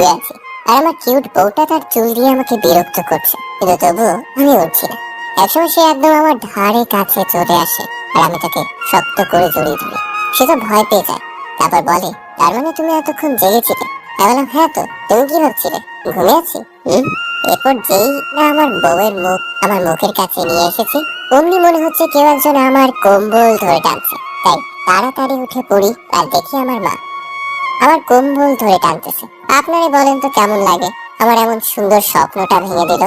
শুয়ে আছি, আর আমার কিউট বউটা তার চুল দিয়ে আমাকে বিরক্ত করছে, কিন্তু তবুও আমি উঠছি না। একসময় সে একদম আমার ধারে কাছে চলে আসে, আর আমি তাকে শক্ত করে জড়িয়ে ধরি। সে তো ভয় পেয়ে যায়, তারপর বলে, তার মানে তুমি এতক্ষণ জেগেছিলে? আমি বললাম, হ্যাঁ। তো তুমি কি ভাবছিলে ঘুমিয়ে আছি? এরপর যেই না আমার বউয়ের মুখ আমার মুখের কাছে নিয়ে এসেছি, অমনি মনে হচ্ছে কেউ একজন আমার কম্বল ধরে টানছে। তাই তাড়াতাড়ি উঠে পড়ি, আর দেখি আমার মা আমার কম্বল ধরে টানতেছে। আপনারাই বলেন তো কেমন লাগে? আমার এমন সুন্দর স্বপ্নটা ভেঙে দিল।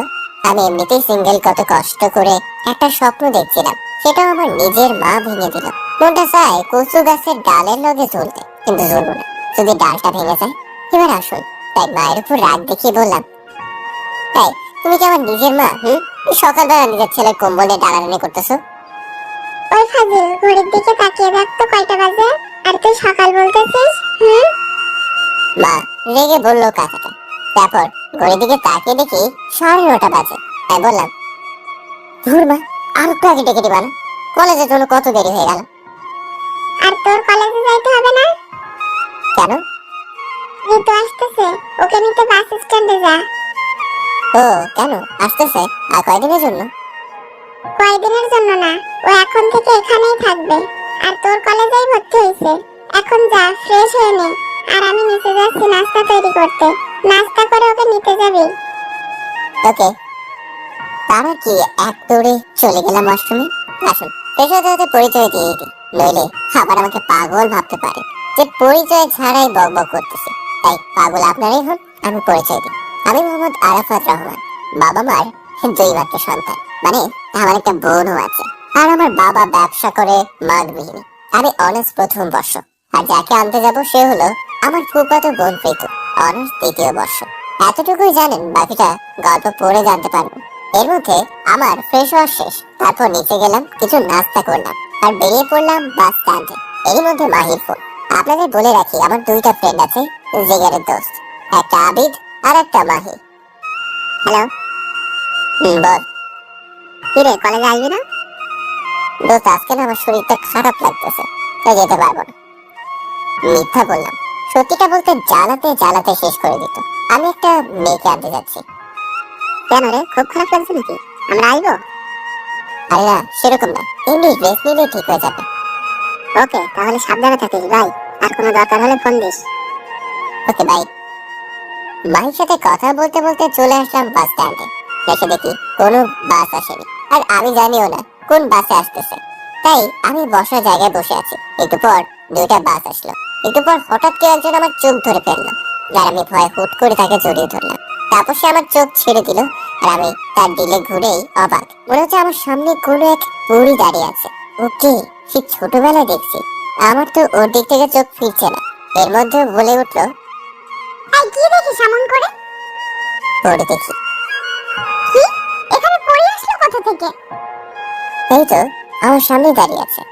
আমি এমনিতেই সিঙ্গেল, কত কষ্ট করে একটা স্বপ্ন দেখছিলাম, সেটাও আমার নিজের মা ভেঙে দিল। মনটা চায় কচু গাছের ডালের লগে ঝুলতে, কিন্তু ঝুলবো না, যদি ডালটা ভেঙে যায়। এবার আসুন। তাই মায়ের উপর রাগ দেখিয়ে বললাম, তাই তুমি কি আমার নিজের মা? সকালবেলা নিজের ছেলের কম্বল নিয়ে টানাটানি করতেছো? ওই ফাজিল, ঘড়ির দিকে তাকিয়ে দেখ তো কয়টা বাজে, আর তুই সকাল বলতেছিস? মা রেগে বললো কথাটা। তারপর ঘড়ির দিকে তাকিয়ে দেখি 9:30 বাজে। তাই বললাম, ধুর মা, আর একটু আগে ডেকে দিবা না? কলেজের জন্য কত দেরি হয়ে গেল। আর তোর কলেজে যাইতে হবে না? কেন? ঋতু আসতেছে, ওকে নিতে বাস স্ট্যান্ডে যা। ও, কেন আসতেছে? আর কয়দিনের জন্য? কয়দিনের জন্য না, ও এখন থেকে এখানেই থাকবে। আর তোর কলেজেই ভর্তি হয়েছে। এখন যা, ফ্রেশ হয়ে নে। আর আমি নিচে যাচ্ছি নাস্তা তৈরি করতে। নাস্তা করে ওকে নিতে যাবি। ওকে। তারা কি এক দৌড়ে চলে গেলাম ওয়াশরুমে। আসুন, ফ্রেশ হতে হতে পরিচয় দিয়ে দিই, নইলে আবার আমাকে পাগল ভাবতে পারে যে পরিচয় ছাড়াই বক বক করতেছে। তাই পাগল আপনারাই হন, আমি পরিচয় দিই। আমি মোহাম্মদ আরাফাত রহমান, বাবা মার 2 মাত্র সন্তান। মানে আমার একটা বোনও আছে। আর আমার বাবা ব্যবসা করে মাঘ গৃহিণী। আমি অনার্স প্রথম বর্ষ, আর যাকে আনতে যাব সে হলো আমার ফুফাতো বোন প্রীতু, অনার্স 3য় বর্ষ। এতটুকুই জানেন, বাকিটা গল্প পড়ে জানতে পারবেন। এর মধ্যে আমার ফ্রেশ হওয়া শেষ। তারপর নিচে গেলাম, কিছু নাস্তা করলাম, আর বেরিয়ে পড়লাম বাস স্ট্যান্ডে। এর মধ্যে মাহির ফোন। আপনাদের বলে রাখি, আমার 2টা ফ্রেন্ড আছে, জিগারের দোস্ত, একটা আবিদ আর একটা মাহি। হ্যালো। বল। কিরে, কলেজে আসবি না? দোস্ত, আজকে না আমার শরীরটা খারাপ লাগতেছে, তাই যেতে পারবো না। মিথ্যা বললাম, সত্যিটা বলতে জ্বালাতে জ্বালাতে শেষ করে দিত। আমি একটা মেয়েকে আনতে যাচ্ছি। কেন রে, খুব খারাপ লাগছে নাকি? আমরা আইবো? আরে না, সেরকম না, এমনি রেস্ট নিলে ঠিক হয়ে যাবে। ওকে, তাহলে সাবধানে থাকিস ভাই। আর কোনো দরকার হলে ফোন দিস। Okay, by. মায়ের সাথে কথা বলতে বলতে চলে আসলাম বাস স্ট্যান্ডে। এসে দেখি কোনো বাস আসেনি, আর আমি জানিও না কোন বাসে আসতেছে। তাই আমি বসার জায়গায় বসে আছি। একটু পর 2টা বাস আসলো। একটু পর হঠাৎ কেউ একজন আমার চোখ ধরে ফেললো, যার আমি ভয়ে হুট করে তাকে জড়িয়ে ধরলাম। তারপর সে আমার চোখ ছেড়ে দিল, আর আমি তার দিলে ঘুরেই অবাক। মনে হচ্ছে আমার সামনে কোনো এক পরী দাঁড়িয়ে আছে। ওকে, সে ছোটবেলায় দেখছি। আমার তো ওর দিক থেকে চোখ ফিরছে না। এর মধ্যে বলে উঠলো, এই কি দেখিস এমন করে? পড়ে দেখি। কি? এখানে পড়ে আসলো কোথা থেকে? এই তো আমার সামনে দাঁড়িয়ে আছে।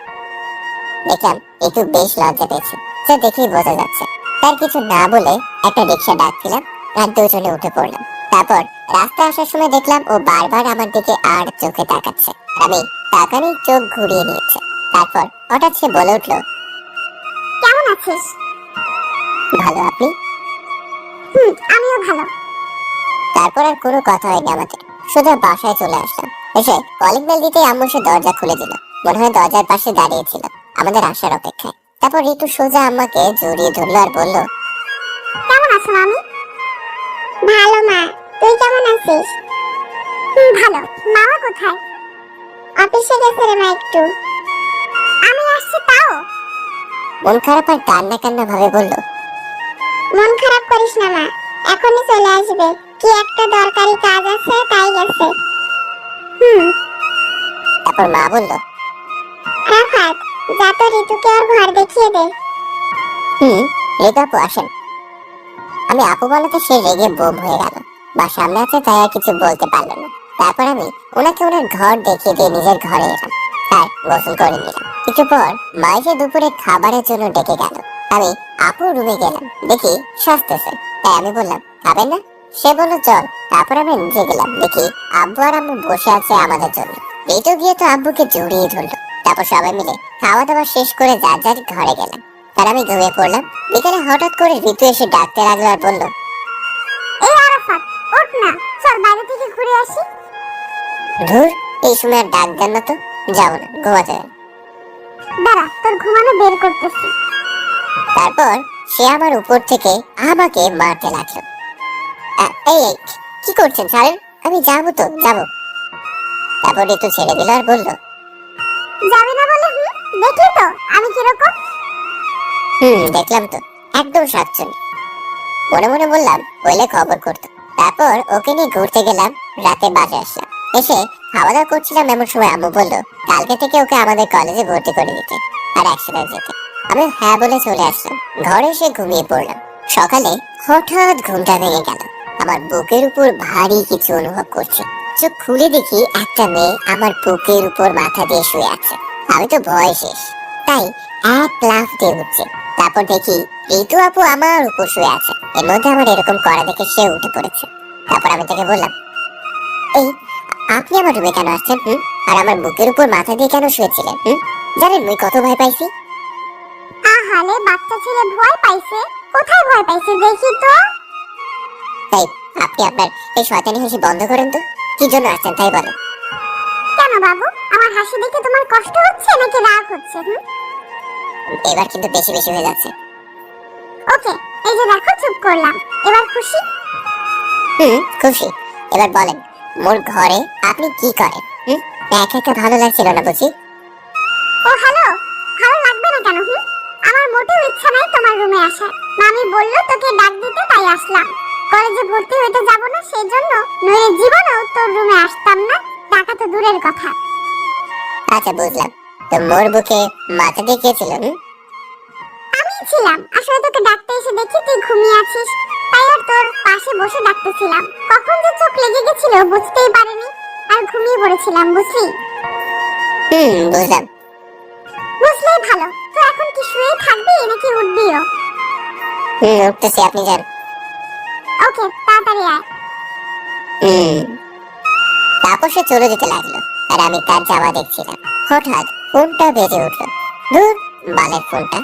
দেখলাম একটু বেশ লজ্জা পেয়েছে, যা দেখেই বোঝা যাচ্ছে। তার কিছু না বলে একটা রিক্সা ডাকছিলাম, আর 2জনে উঠে পড়লাম। তারপর রাস্তায় আসার সময় দেখলাম ও বারবার আমার দিকে আর চোখে তাকাচ্ছে। আমি তাকানেই চোখ ঘুরিয়ে নিয়েছে। তারপর হঠাৎ সে বলে উঠলো, কেমন আছিস? ভালো, আপনি? আমিও ভালো। তারপর আর কোনো কথা হয়নি আমাদের, সোজা বাসায় চলে আসলাম। এসে কলিং বেল দিতেই আম্মু সে দরজা খুলে দিল। মনে হয় দরজার পাশে দাঁড়িয়েছিল আমাদের আসার অপেক্ষায়। তারপর ঋতু সোজা আম্মাকে জড়িয়ে ধরলো আর বলল, কেমন আছো মামি? ভালো মা, তুই কেমন আছিস? ভালো। মামা কোথায়? অফিসে গেছে রে মা একটু। আমি আসছি তাও? মন খারাপ আর কান্না কান্না ভাবে বলল, মন খারাপ করিস না মা, এখনই চলে আসবে। কি একটা দরকারি কাজ আছে, তাই গেছে। তারপর মা বলল, রাফাত, যা তো ঋতুকে ওর ঘর দেখিয়ে দে। রেখা আপু আসেন। আমি আপু বলাতে সে রেগে বোম হয়ে গেল। বা সামনে আছে, তাই আর কিছু বলতে পারলো না। তারপর আমি ওনাকে ওনার ঘর দেখিয়ে দিয়ে নিজের ঘরে এলাম, আর গোসল করে নিলাম। একটু পর মা এসে দুপুরে খাবারের জন্য ডেকে গেল। আমি আপুর রুমে গেলাম, দেখি সাজতেছে। তাই আমি বললাম, খাবেন না? সে বলল চল। তারপর আমি নিচে গেলাম, দেখি আব্বু আর আম্মু বসে আছে আমাদের জন্য। ঋতু গিয়ে তো আব্বুকে জড়িয়ে ধরলো। তারপর সবাই মিলে খাওয়া দাওয়া শেষ করে যার যার ঘরে গেলাম, আর আমি ঘুমিয়ে পড়লাম। বিকেলে হঠাৎ করে ঋতু এসে ডাকতে লাগলো আর বলল, চল বাইরে থেকে ঘুরে আসি। ধুর, এই সময় আর ডাক দেন না তো, যাবো না, ঘুমাতে হবে। দাঁড়া, তোর ঘুমানো বের করতেছি। তারপর সে আমার উপর থেকে আমাকে মারতে লাগলো। এই এই, কি করছেন ছাড়েন, আমি যাবো তো যাবো। তারপর ঋতু ছেড়ে দিল আর বলল, যাবি না বলে? দেখলি তো আমি কিরকম। দেখলাম তো, একদম সাচ্ছন্দ্য। মনে মনে বললাম হইলে খবর করতো। তারপর ওকে নিয়ে ঘুরতে গেলাম, রাতে বাসে আসলাম। এসে খাওয়া দাওয়া করছিলাম, এমন সময় আম্মু বললো কালকে থেকে ওকে আমাদের কলেজে ভর্তি করে দিতে আর একসাথে যেতে। আমি হ্যাঁ বলে চলে আসলাম। ঘরে এসে ঘুমিয়ে পড়লাম। সকালে হঠাৎ ঘুমটা ভেঙে গেল। আমার বুকের উপর ভারী কিছু অনুভব করছি। চোখ খুলে দেখি একটা মেয়ে আমার বুকের উপর মাথা দিয়ে শুয়ে আছে। আমি তো ভয় শেষ, তাই এক লাফ দিয়ে উঠছে। তারপর দেখি ঋতু আপু আমার উপর শুয়ে আছে। এর মধ্যে আমার এরকম করা দেখে সে উঠে পড়েছে। তারপর আমি তাকে বললাম, এই আপনি আমার রুমে কেন আসছেন? আর আমার বুকের উপর মাথা দিয়ে কেন শুয়েছিলেন? জানেন আমি কত ভয় পাইছি? আহালে, বাচ্চা ছেলে ভয় পাইছে? কোথায় ভয় পাইছে দেখি তো। তাই আপনি আপনার এই শয়তানি হাসি বন্ধ করেন তো। কি জন্য আসছেন তাই বলেন। কেন বাবু, আমার হাসি দেখে তোমার কষ্ট হচ্ছে নাকি রাগ হচ্ছে? এবার কিন্তু বেশি বেশি হয়ে যাচ্ছে। ওকে, এই যে দেখো চুপ করলাম। এবার খুশি? খুশি। এবার বলেন, মোর ঘরে আপনি কি করেন? একা একা ভালো লাগছিল না বুঝি? ও হ্যালো, ভালো লাগবে না কেন? আমার মোটেও ইচ্ছা নাই তোমার রুমে আসার। মামি বললো তোকে ডাক দিতে, তাই আসলাম। কলেজে ভর্তি হইতে যাব না সেজন্য, নইলে জীবনেও তোর রুমে আসতাম না। টাকা তো দূরের কথা। আচ্ছা বুঝলাম। তো মোর বুকে মাথা দিয়ে কে ছিল? আমি ছিলাম। আসলে তোকে ডাকতে এসে দেখি তুই ঘুমিয়ে আছিস, তাই আর তোর পাশে বসে ডাকতেছিলাম। কখন যে চোখ লেগে গেছিল বুঝতেই পারিনি, আর ঘুমিয়ে পড়েছিলাম, বুঝলি? বুঝলাম। বুঝলেই ভালো। তো এখন কি শুয়ে থাকবি নাকি উঠবিও? উঠতেছি, আপনি যান। ওকে, তাড়াতাড়ি আয়। তারপর সে চলে যেতে লাগলো আর আমি তার যাওয়া দেখছিলাম। হঠাৎ ফোনটা বেজে উঠলো। ধুর, বালের ফোনটা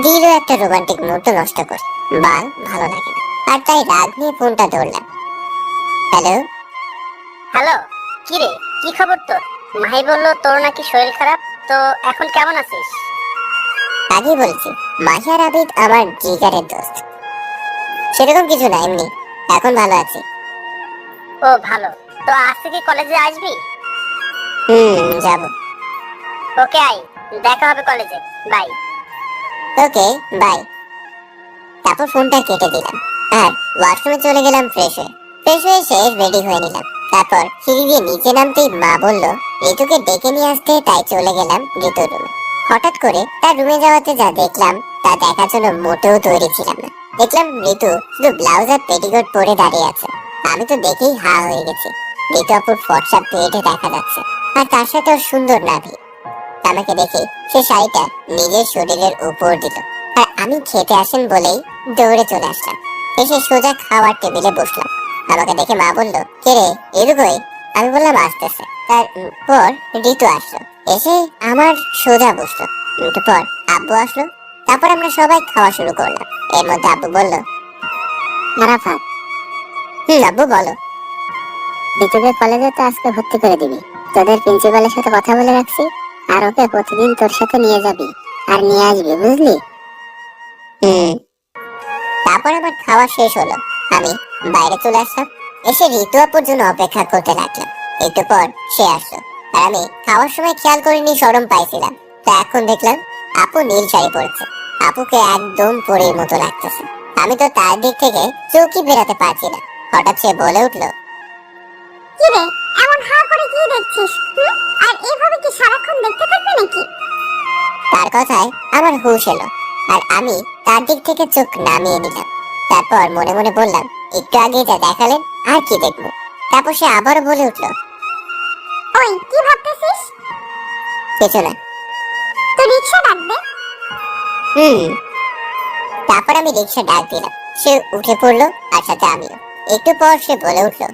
দিল একটা রোমান্টিক মুহূর্ত নষ্ট করে। বাল ভালো লাগে না, আর তাই রাগ নিয়ে ফোনটা ধরলাম। হ্যালো। হ্যালো, কি রে, কি খবর তোর? মাহি বললো তোর নাকি শরীর খারাপ, তো এখন কেমন আছিস? আগে বলছি, মাহিয়ার আবিদ আমার জিগারের দোস্ত। সেরকম কিছু না, এমনি এখন ভালো আছি। ও ভালো, তো আজ থেকে কলেজে আসবি? যাব। ওকে আই, দেখা হবে কলেজে, বাই। Okay bye. তারপর ফোনটা কেটে দিলাম আর ওয়াশরুমে চলে গেলাম ফ্রেশ হয়ে এসে রেডি হয়ে নিলাম। তারপর সিঁড়ি দিয়ে নিচে নামতেই মা বলল ঋতুকে ডেকে নিয়ে আসতে, তাই চলে গেলাম ঋতুর রুমে। হঠাৎ করে তার রুমে যাওয়াতে যা দেখলাম তা দেখার জন্য মোটেও তৈরি ছিলাম না। দেখলাম ঋতু শুধু ব্লাউজ আর পেটিকোট পরে দাঁড়িয়ে আছে। আমি তো দেখেই হা হয়ে গেছি। ঋতু আপুর ফর্সা পেটে দেখা যাচ্ছে আর তার সাথে ওর সুন্দর নাভি। আমাকে দেখে সে শাড়িটা নিজের শরীরের উপর দিল আর আমি খেতে আসেন বলেই দৌড়ে চলে আসলাম। এসে সোজা খাওয়ার টেবিলে বসলাম। আমাকে দেখে মা বলল, কে রে এরকই? আমি বললাম আসতেছে। তারপর ঋতু আসলো, এসে আমার সোজা বসলো। একটু পর আব্বু আসলো। তারপর আমরা সবাই খাওয়া শুরু করলাম। এর মধ্যে আব্বু বলল, আরাফাত। আব্বু বলো। ঋতুকে কলেজে তো আজকে ভর্তি করে দিবি। তোদের প্রিন্সিপালের সাথে কথা বলে রাখছি, আর ওকে প্রতিদিন তোর সাথে নিয়ে যাবি আর নিয়ে আসবি, বুঝলি? তারপর আমার খাওয়া শেষ হলো, আমি বাইরে চলে আসলাম। এসে ঋতু আপুর জন্য অপেক্ষা করতে লাগলাম। একটু পর সে আসলো আর আমি খাওয়ার সময় খেয়াল করিনি, শরম পাইছিলাম। তো এখন দেখলাম আপু নীল শাড়ি পরেছে। আপুকে একদম পরীর মতো লাগতেছে। আমি তো তার দিক থেকে চোখই বেরাতে পারছি না। হঠাৎ সে বলে উঠলো, কি রে, এমন হা করে কি দেখছিস? আর এইভাবে কি সারাক্ষণ দেখতে থাকবে নাকি? তার কথায় আমার হুঁশ এলো আর আমি তার দিক থেকে চোখ নামিয়ে নিলাম। তারপর মনে মনে বললাম, একটু আগে যা দেখালেন আর কি দেখবো? তারপর সে আবারও বলে উঠলো, ওই কি ভাবতেছিস? কিছু না। তো রিকশা ডাকবে। তারপর আমি রিক্সা ডাক দিলাম। সে উঠে পড়লো আর সাথে আমিও। একটু পর সে বলে উঠলো,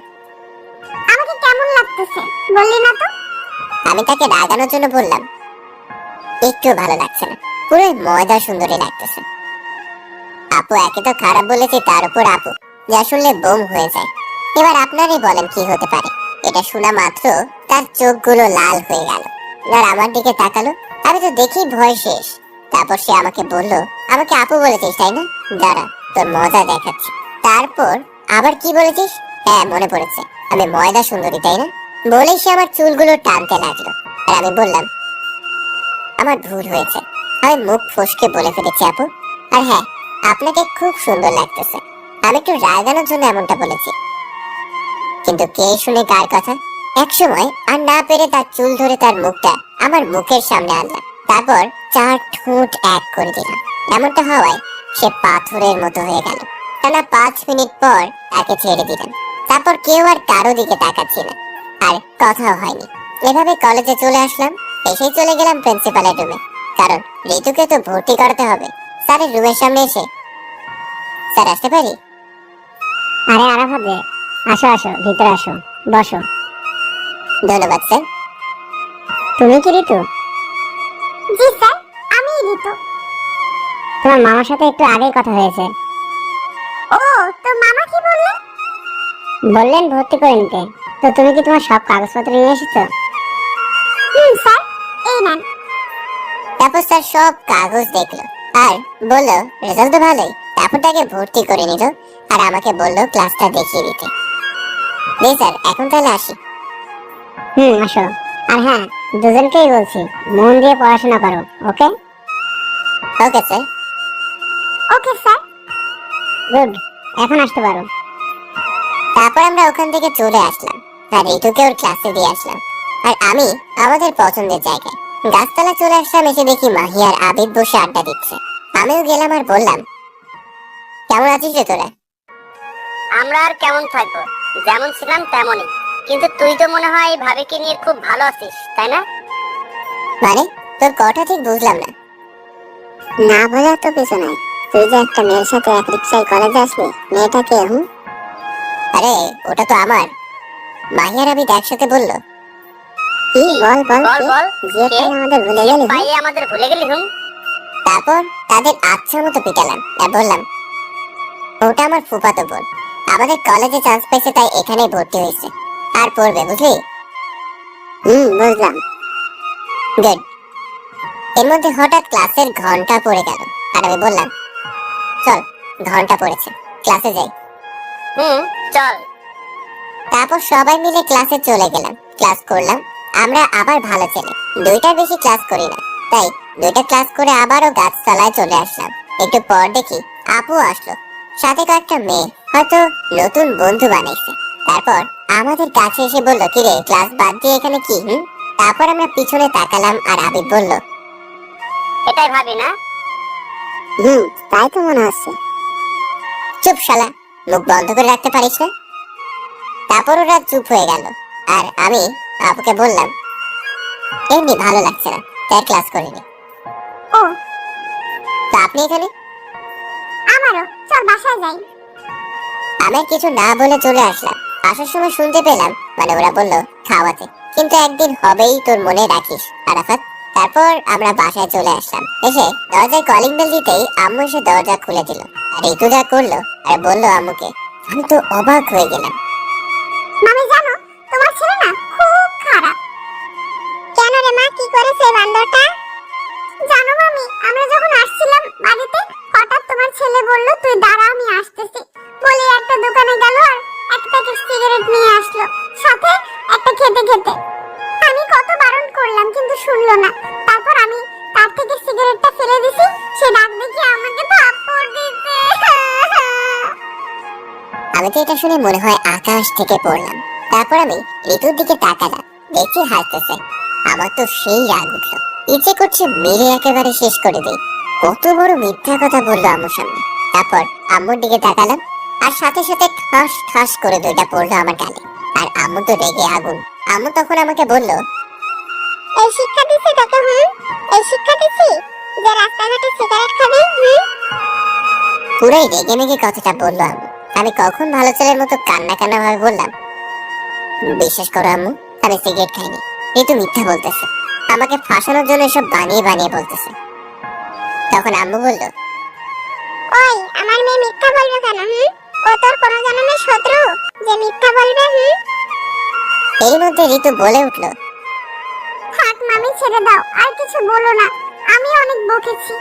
আমাকে কেমন লাগতেছে বললি না তো? আমি তাকে রাগানোর জন্য বললাম, একটু ভালো লাগছে না, পুরো ময়দা সুন্দরী লাগতেছে। আপু একে তো খারাপ বলেছি, তার উপর আপু, যা শুনলে বোম হয়ে যায়। এবার আপনারই বলেন কি হতে পারে। এটা শোনা মাত্র তার চোখগুলো লাল হয়ে গেল আর আমার দিকে তাকালো। আমি তো দেখি ভয় শেষ। তারপর সে আমাকে বলল, আমাকে আপু বলেছিস তাই না? দাঁড়া, তোর মজা দেখাচ্ছি। তারপর আবার কি বলেছিস? হ্যাঁ মনে পড়েছে, আমি ময়দা সুন্দরী তাই না? বলেই সে আমার চুলগুলো টানতে লাগলো। আর আমি বললাম, আমার ভুল হয়েছে, আমি মুখ ফসকে বলে ফেলেছি আপু। আর হ্যাঁ, আপনাকে খুব সুন্দর লাগতেছে। আমি একটু রাগানোর জন্য এমনটা বলেছি। কিন্তু কে শুনে কার কথা? একসময় আর না পেরে তার চুল ধরে তার মুখটা আমার মুখের সামনে আনলাম। তারপর 4 ঠোঁট এক করে দিলাম। এমনটা হওয়ায় সে পাথরের মতো হয়ে গেল। টানা 5 মিনিট পর তাকে ছেড়ে দিলাম। তারপর কেউ আর কারো দিকে তাকাচ্ছি না, আর কথাও হয়নি। এভাবে কলেজে চলে আসলাম। এসেই চলে গেলাম প্রিন্সিপালের রুমে, কারণ ঋতুকে তো ভর্তি করাতে হবে। স্যারের রুমের সামনে এসে, স্যার আসতে পারি? আরে আরাফাত যে, আসো আসো, ভিতরে আসো, বসো। ধন্যবাদ স্যার। তুমি কি ঋতু? জি স্যার, আমি ঋতু। তোমার মামার সাথে একটু আগেই কথা হয়েছে। ও, তো মামা কি বললেন? বললেন ভর্তি করে নিতে। তো তুমি কি তোমার সব কাগজপত্র নিয়ে এসেছো? স্যার, এই নেন। তারপর স্যার সব কাগজ দেখলো আর বললো রেজাল্ট তো ভালোই। তারপর তাকে ভর্তি করে নিল আর আমাকে বললো ক্লাসটা দেখিয়ে দিতে। স্যার এখন তাহলে আসি। আসো। আর হ্যাঁ, দুজনকেই বলছি মন দিয়ে পড়াশোনা করো, okay? Okay sir. Okay sir. Good, এখন আসতে পারো। তারপর আমরা ওখান থেকে চলে আসলাম আর ঋতুকে ওর ক্লাসে দিয়ে আসলাম। আর আমি আমাদের পছন্দের জায়গায় গাছতলা চলে আসলাম। এসে দেখি মাহি আর আবিদ বসে আড্ডা দিচ্ছে। আমিও গেলাম আর বললাম, কেমন আছিস রে তোরা? আমরা আর কেমন থাকবো, যেমন ছিলাম তেমনই। কিন্তু তুই তো মনে হয় ভাবিকে নিয়ে খুব ভালো আছিস, তাই না? মানে তোর কথা ঠিক বুঝলাম না। না বোঝার তো কিছু নাই। তুই যে একটা মেয়ের সাথে এক রিক্সায় কলেজে আসলি, মেয়েটা কে? আরে ওটা তো আমার। মাহি আর আবিদ একসাথে বললো। কি? বল বল, বল কে? বল, যে কে? আমাদের ভুলে গেলি? পাইয়ে আমাদের ভুলে গেলি? তারপর তাদের আচ্ছা মতো পিটালাম আর বললাম, ওটা আমার ফুফাতো বোন, আমাদের কলেজে চান্স পেয়েছে তাই এখানেই ভর্তি হয়েছে, আর পড়বে বুঝলি। বুঝলাম। গুড। এর মধ্যে হঠাৎ ক্লাসের ঘন্টা পড়ে গেল আর আমি বললাম, চল ঘন্টা পড়েছে, ক্লাসে যাই। চল। তারপর সবাই মিলে ক্লাসে চলে গেলাম। ক্লাস করলাম। আমরা আবার ভালো ছেলে, 2টার বেশি ক্লাস করি না, তাই 2টা ক্লাস করে আবারও গাছতলায় চলে আসলাম। একটু পর দেখি আপু আসলো, সাথে কয়েকটা মেয়ে, হয়তো নতুন বন্ধু বানাইছে। তারপর আমাদের কাছে এসে বললো, কিরে ক্লাস বাদ দিয়ে এখানে কি? তারপর আমরা পিছনে তাকালাম আর আবিদ বলল, এটাই ভাবি না? তাই তো মনে হচ্ছে। চুপ শালা, মুখ বন্ধ করে রাখতে পারিস না? তারপর ওরা চুপ হয়ে গেল আর আমি আপুকে বললাম, এমনি ভালো লাগছে না তাই ক্লাস করিনি। ও, তা আপনি এখানে? আমারও। চল বাসায় যাই। আমি আর কিছু না বলে চলে আসলাম। আসার সময় শুনতে পেলাম, মানে ওরা বললো খাওয়াতে, কিন্তু একদিন হবেই, তোর মনে রাখিস আরাফাত। তারপর আমরা বাসায় চলে আসলাম। এসে দরজায় কলিং বেল দিতেই আম্মু এসে দরজা খুলে দিল আর ঋতু যা করলো আর বললো আম্মুকে, আমি তো অবাক হয়ে গেলাম। মামি জানো, তোমার ছেলে না খুব খারাপ। কেন রে মা, কি করেছে এই বান্দরটা? জানো মামি, আমরা যখন আসছিলাম বাড়িতে, হঠাৎ তোমার ছেলে বলল, তুই দাঁড়া আমি আসতেছি, বলে একটা দোকানে গেল আর একটা প্যাকেট সিগারেট নিয়ে আসলো, সাথে একটা খেতে খেতে। আমি কত বারণ করলাম কিন্তু শুনলো না। তারপর আমি তার থেকে সিগারেটটা ফেলে দিছি, সে ডাক দেখি আমাকে থাপ্পড় দিতে। আমি তো এটা শুনে মনে হয় আকাশ থেকে পড়লাম। তারপর আমি ঋতুর দিকে তাকালাম, দেখি হাসতেছে। আমার তো সেই রাগ উঠলো, ইচ্ছে করছে মেরে একেবারে শেষ করে দিই। কত বড় মিথ্যা কথা বললো আম্মুর সামনে। তারপর আম্মুর দিকে তাকালাম আর সাথে সাথে ঠাস ঠাস করে 2টা পড়লো আমার গালে। আর আম্মু তো রেগে আগুন। আম্মু তখন আমাকে বললো, এই শিক্ষা দিছি তোকে? এই শিক্ষা দিছি যে রাস্তাঘাটে সিগারেট খাবি? পুরাই রেগে মেগে কথাটা বললো আম্মু। আমি কখন ভালো ছেলের মতো কান্না কান্না ভাবে বললাম, বিশ্বাস করো আম্মু, আমি সিগারেট খাইনি। ঋতু মিথ্যা বলতেছে, আমাকে ফাঁসানোর জন্য এসব বানিয়ে বানিয়ে বলতেছে। তখন আম্মু বললো, ওই আমার মেয়ে মিথ্যা বলবে কেন? ও তোর কোনো জন্মের শত্রু? যে মিথ্যা বলবে? এর মধ্যে ঋতু বলে উঠলো, থাক মামি, ছেড়ে দাও, আর কিছু বলো না, আমি অনেক বকেছি।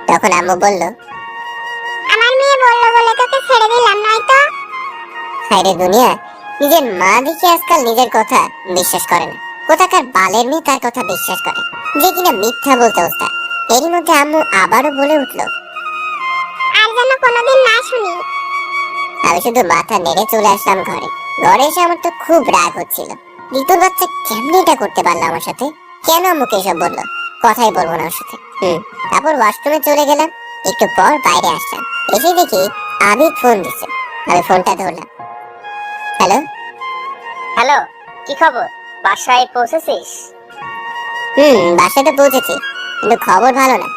তখন আম্মু বলল, আমার মেয়ে বললো বলে তোকে ছেড়ে দিলাম, নয়তো। হায়রে দুনিয়া, নিজের মা দেখি আজকাল নিজের কথা বিশ্বাস করে না। কোথাকার বালের মেয়ে তার কথা বিশ্বাস করে, যে কিনা মিথ্যা বলতে ওস্তাদ। এরই মধ্যে আম্মু আবারও বলে উঠলো, আর যেন কোনোদিন না শুনি। আমি শুধু মাথা নেড়ে চলে আসলাম ঘরে। ঘরে এসে আমার তো খুব রাগ হচ্ছিল। ঋতুর বাচ্চা কেমনি এটা করতে পারলো আমার সাথে? কেন আমাকে এসব বললো? কথাই বলবো না ওর সাথে। তারপর ওয়াশরুমে চলে গেলাম। একটু পর বাইরে আসলাম, এসে দেখি আবিদ ফোন দিচ্ছে। আমি ফোনটা ধরলাম। হ্যালো। হ্যালো, কি খবর? বাসায় পৌঁছেছিস? বাসায় তো পৌঁছেছি, কিন্তু খবর ভালো না।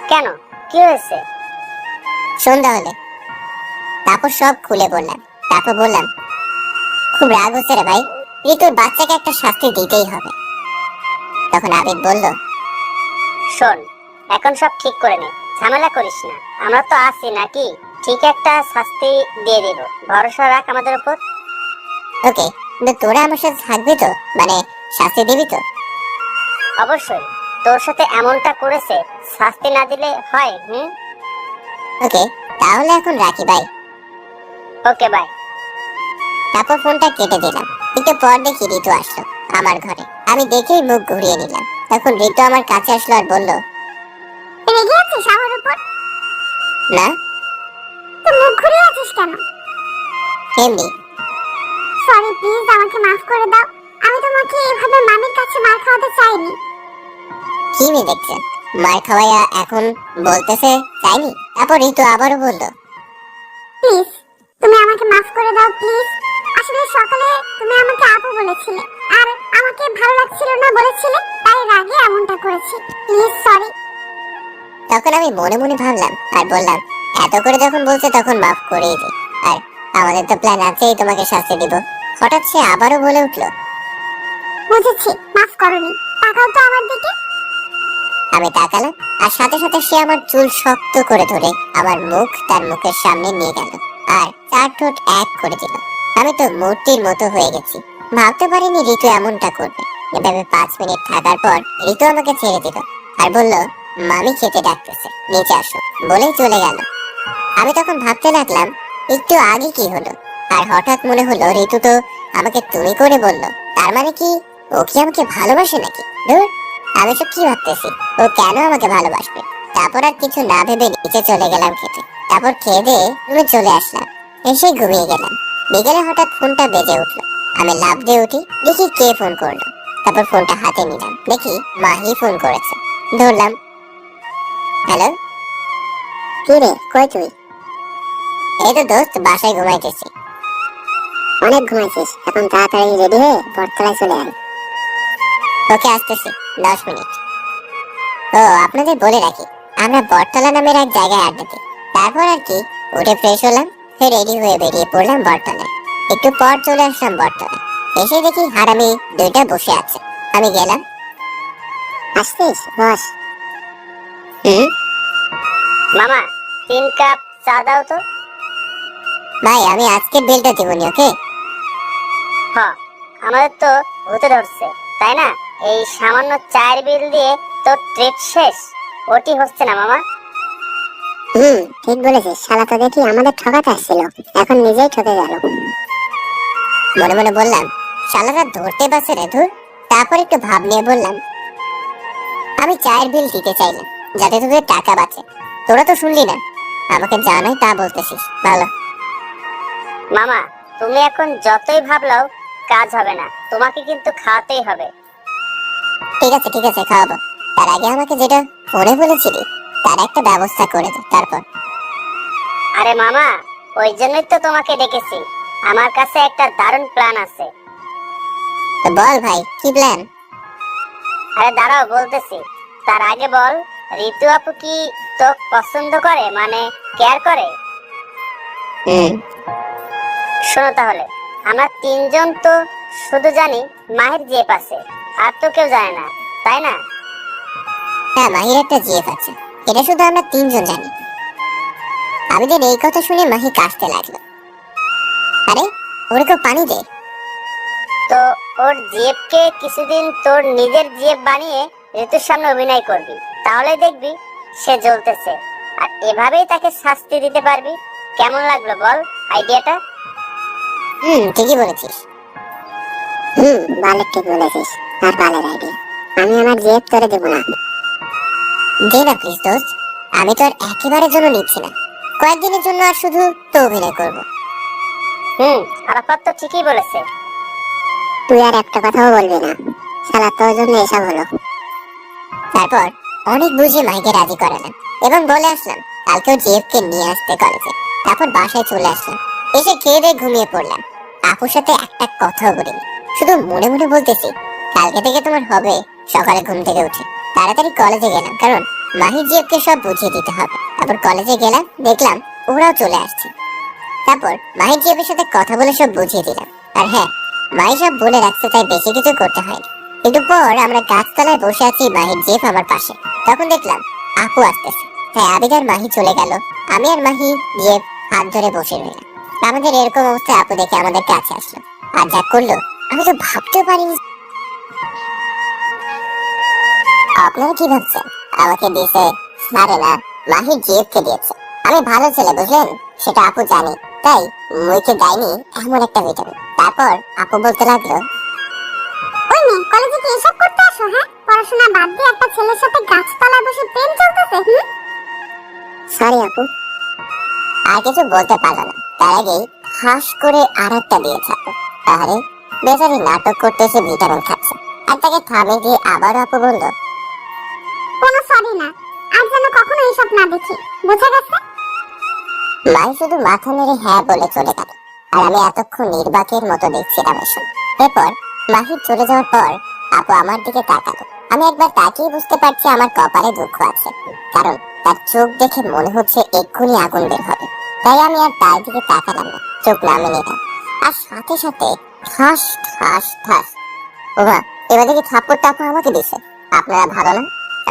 কেন, কি হয়েছে? সন্ধ্যা হলে। তারপর সব খুলে বললাম। তারপর বললাম, খুব রাগ হচ্ছে রে ভাই, ঋতুর বাচ্চাকে একটা শাস্তি দিতেই হবে। তখন আবিদ বলল, শোন, এখন সব ঠিক করে নে, ঝামেলা করিস না, আমরা তো আছি নাকি? ঠিক একটা শাস্তি দিয়ে দেব, ভরসা রাখ আমাদের উপর। ওকে, কিন্তু তোরা আমার সাথে থাকবি তো? মানে শাস্তি দিবি তো? অবশ্যই, তোর সাথে এমনটা করেছে, শাস্তি না দিলে হয়? ওকে, তাহলে এখন রাখি ভাই। Okay bye. তারপর ফোনটা কেটে দিলাম। একটু পর দেখি ঋতু আসলো আমার ঘরে। আমি দেখেই মুখ ঘুরিয়ে নিলাম। তখন ঋতু আমার কাছে আসলো আর বলল, রেগে আছিস আমার উপর? না, তো মুখ ঘুরিয়ে আছিস কেন? এমনি। সরি, প্লিজ আমাকে মাফ করে দাও। আমি তোমাকে এভাবে মামির কাছে মার খাওয়াতে চাইনি। কি মেয়ে দেখছেন, মার খাওয়াইয়া এখন বলতেছে চাইনি? তারপর ঋতু আবারও বলল, প্লিজ তুমি আমাকে মাফ করে দাও, প্লিজ। আসলে সকালে তুমি আমাকে আপু বলেছিলে, আর আমাকে ভালো লাগছিল না বলেছিলে, তাই রাগে এমনটা করেছি। Please, sorry. তখন আমি মনে মনে ভাবলাম আর বললাম, এত করে যখন বলছে তখন মাফ করেই দিই। আর আমাদের তো প্ল্যান আছেই তোমাকে শাস্তি দিব। হঠাৎ সে আবারও বলে উঠলো, বুঝেছি, মাফ করনি। তাকাও তো আমার দিকে। আমি তাকালাম, আর সাথে সাথে সে আমার চুল শক্ত করে ধরে আমার মুখ তার মুখের সামনে নিয়ে গেল আর 4 ঠোঁট এক করে দিল। আমি তো মূর্তির মতো হয়ে গেছি। ভাবতে পারিনি ঋতু এমনটা করবে। এভাবে 5 মিনিট থাকার পর ঋতু আমাকে ছেড়ে দিল আর বলল, মামি খেতে ডাকতেছে, নিচে আসো, বলেই চলে গেল। আমি তখন ভাবতে লাগলাম, একটু আগে কি হলো? আর হঠাৎ মনে হলো ঋতু তো আমাকে তুমি করে বলল, তার মানে কি ও কি আমাকে ভালোবাসে নাকি? ধুর, আমি সব কি ভাবতেছি, ও কেন আমাকে ভালোবাসবে? তারপর আর কিছু না ভেবে নিচে চলে গেলাম খেতে। তারপর খেয়ে দিয়ে রুমে চলে আসলাম, এসে ঘুমিয়ে গেলাম। বিকেলে হঠাৎ ফোনটা বেজে উঠলো। আমি লাফ দিয়ে উঠি, দেখি কে ফোন করলো। তারপর ফোনটা হাতে নিলাম, দেখি মাহি ফোন করেছে। ধরলাম। হ্যালো। কি রে, কই তুই? এই তো দোস্ত, বাসায় ঘুমাইতেছি। অনেক ঘুমাইছিস, এখন তাড়াতাড়ি রেডি হয়ে বটতলায় চলে আয়। ওকে, আসতেছি, 10 মিনিট। ও, আপনাদের বলে রাখি, আমরা বটতলা নামের এক জায়গায় আড্ডা দিই। তারপর আর কি উঠে ফ্রেশ হলাম, রেডি হয়ে বেরিয়ে পড়লাম বটতলায়। একটু পর চলে আসলাম বটতলায়। এসে দেখি হারামি 2টা বসে আছে। আমি গেলাম। আসছিস? বস। মামা, 3 কাপ চা দাও তো। ভাই, আমি আজকের বিলটা দিবনি, ওকে? আমাদের তো ভূতে ধরছে, তাই না? এই সামান্য চায়ের বিল দিয়ে তোর ট্রিট শেষ? ওটি হচ্ছে না মামা। ঠিক বলেছিস, শালা তো দেখি আমাদের ঠকাতে আসছিল, এখন নিজেই ঠকে গেল। মনে মনে বললাম, শালারা ধরতে পারছে রে, ধুর। তারপর একটু ভাব নিয়ে বললাম, আমি চায়ের বিল দিতে চাইলাম যাতে তোদের টাকা বাঁচে। তোরা তো শুনলি না, আমাকে জানাই তা বলতেছিস, ভালো। মামা, তুমি এখন যতই ভাবলাও কাজ হবে না, তোমাকে কিন্তু খাওয়াতেই হবে। ঠিক আছে ঠিক আছে, খাওয়াবো। তার আগে আমাকে যেটা ফোনে বলেছিলি তার একটা ব্যবস্থা করে দে। তারপর আরে মামা, ওই জন্যই তো তোমাকে ডেকেছি, আমার কাছে একটা দারুণ প্ল্যান আছে। তো বল ভাই, কি প্ল্যান? আরে দাঁড়াও, বলতেছি। তার আগে বল, ঋতু আপু কি তো পছন্দ করে, মানে কেয়ার করে? শোনো তাহলে, আমরা 3 জন তো শুধু জানি মাহির জিএফ আছে, আর তো কেউ জানে না, তাই না? হ্যাঁ, মাহির একটা জিএফ আছে, এটা শুধু আমরা 3 জন জানি। আবিদের এই কথা শুনে মাহি কাশতে লাগলো। আরে ওরকে পানি দে। তো ওর জিএফকে কিছুদিন তোর নিজের জিএফ বানিয়ে ঋতুর সামনে অভিনয় করবি, তাহলে দেখবি সে জ্বলতেছে, আর এভাবেই তাকে শাস্তি দিতে পারবি। কেমন লাগলো বল আইডিয়াটা? ঠিকই বলেছিস। বালের ঠিক বলেছিস, আর বালের আইডিয়া। আমি আমার জেদ করে দেবো না। দে না প্লিজ দোস্ত, আমি তো আর একেবারের জন্য নিচ্ছি না, কয়েকদিনের জন্য আর শুধু তো অভিনয় করবো। আরাফাত তো ঠিকই বলেছে। তুই আর একটা কথাও বলবি না, শালা তোর জন্য এসব হলো। তারপর অনেক বুঝিয়ে মাহিকে রাজি করালাম এবং বলে আসলাম কালকেও জিএফকে নিয়ে আসতে কলেজে। তারপর বাসায় চলে আসলাম, এসে খেয়ে দিয়ে ঘুমিয়ে পড়লাম। আপুর সাথে একটা কথাও বলিনি, শুধু মনে মনে বলতেছি কালকে থেকে তোমার হবে সকালে ঘুম থেকে উঠে তাড়াতাড়ি কলেজে গেলাম, কারণ মাহির জিএফকে সব বুঝিয়ে দিতে হবে। তারপর কলেজে গেলাম, দেখলাম ওরাও চলে আসছে। তারপর মাহির জিএফের সাথে কথা বলে সব বুঝিয়ে দিলাম। আর হ্যাঁ, মাহি সব বলে রাখছে, তাই বেশি কিছু করতে হয়নি। একটু পর আমরা গাছতলায় বসে আছি, মাহির জিএফ আমার পাশে। তখন দেখলাম আপু আসতেছে, তাই আবিদ আর মাহি চলে গেল। আমি আর মাহি জিএফ হাত ধরে বসে রইলাম। আমাদের এরকম অবস্থায় আপু দেখে আমাদের কাছে আসলো, আর যা করলো আমি তো ভাবতেও পারিনি। আপনারা কি ভাবছেন আমাকে দিয়েছে? আরে না, মাহির জিএফকে দিয়েছে। আমি ভালো ছেলে বুঝলেন, সেটা আপু জানি, তাই মুইকে দেয়নি এমন একটা ভিটামিন। তারপর আপু বলতে লাগলো, ওই মেয়ে কলেজে কি এসব করতে আসো? হ্যাঁ, পড়াশোনা বাদ দিয়ে একটা ছেলের সাথে গাছতলায় বসে প্রেম চলতেছে। সরি আপু। আর কিছু বলতে পারলো না, তার আগেই হাস করে আর একটা দিয়েছে আপু। আরে বেচারি নাটক করতে এসে ভিটামিন খাচ্ছে, আর তাকে থামে দিয়ে আবারও আপু বললো, কোনো সরি না, আর যেন কখনো এসব না দেখি, বুঝে গেছে? মাই শুধু মাথা নেড়ে হ্যাঁ বলে চলে গেল, আর আমি এতক্ষণ নির্বাকের মতো দেখছিলাম এসব। এরপর মাহির চলে যাওয়ার পর আপু আমার দিকে তাকালো। আমি একবার তাকিয়ে বুঝতে পারছি আমার কপালে দুঃখ আছে, কারণ তার চোখ দেখে মনে হচ্ছে এক্ষুনি আগুন বের হবে। তাই আমি আর তার দিকে তাকালাম না, চোখ নামে নিলাম। আর সাথে সাথে ঠাস ঠাস ঠাস, ওমা, এবার দেখি থাপ্পড়টা আপু আমাকে দিছে। আপনারা ভালো না,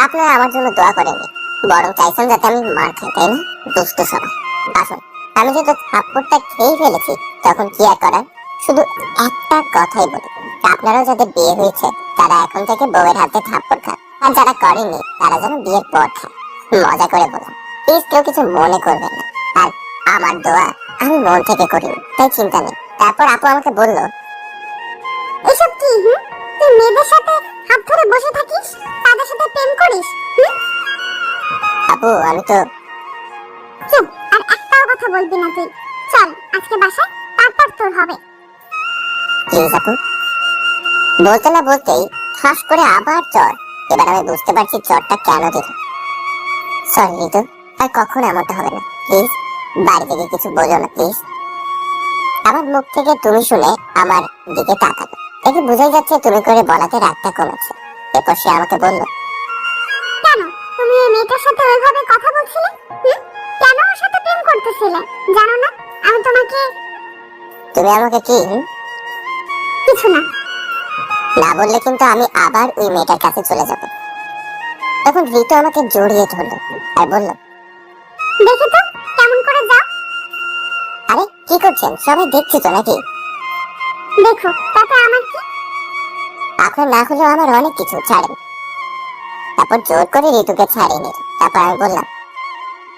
আপনারা আমার জন্য দোয়া করেননি, বরং চাইছেন যাতে আমি মার খাই, তাই না? দুষ্ট সবাই। আসুন, আমি যেহেতু থাপ্পড়টা খেয়ে ফেলেছি, তখন কি আর করার, শুধু একটা কথাই বলি, আপনারাও যাদের বিয়ে হয়েছে তারা এখন থেকে বউয়ের হাতে থাপ্পড় খান, আর যারা করেনি তারা যেন বিয়ের পর খায়। মজা করে বললাম, প্লিজ কেউ কিছু মনে করবেন না, আর আমার দোয়া আমি মন থেকে করি, তাই চিন্তা নেই। তারপর আপু আমাকে বলল, এসব কি? তুই মেয়েদের সাথে হাত ধরে বসে থাকিস, তাদের সাথে প্রেম করিস? আপু আমি তো চুপ, আর একটাও কথা বলবি না তুই। চল আজকে বাসায়, তারপর তোর হবে। প্লিজ আপু। বলতে না বলতেই ঠাস করে আবার চর। এবার আমি বুঝতে পারছি চরটা কেন দিল। সরি ঋতু, আর কখনো এমনটা হবে না, প্লিজ। বাড়ি থেকে কিছু বলো না প্লিজ। আমার মুখ থেকে তুমি শুনে আমার দিকে তাকালো, এতে বোঝাই যাচ্ছে তুমি করে বলাতে রাগটা কমেছে। এরপর সে আমাকে বলল, কেন তুমি ওই মেয়েটার সাথে ওইভাবে কথা বলছিলে? কেন ওর সাথে প্রেম করতেছিলে? জানো না আমি তোমাকে? তুমি আমাকে কি কিছু না। না বললে কিন্তু আমি আবার ওই মেয়েটার কাছে চলে যাব। তখন ঋতু আমাকে জড়িয়ে ধরলো আর বলল, দেখি তো কেমন করে যাও। আরে কি করছেন, সবাই দেখছি তো নাকি? দেখো, তাতে আমার কি? আপনার না হলেও আমার অনেক কিছু, ছাড়েন। তারপর জোর করে ঋতুকে ছাড়িয়ে নিল। তারপর আমি বললাম,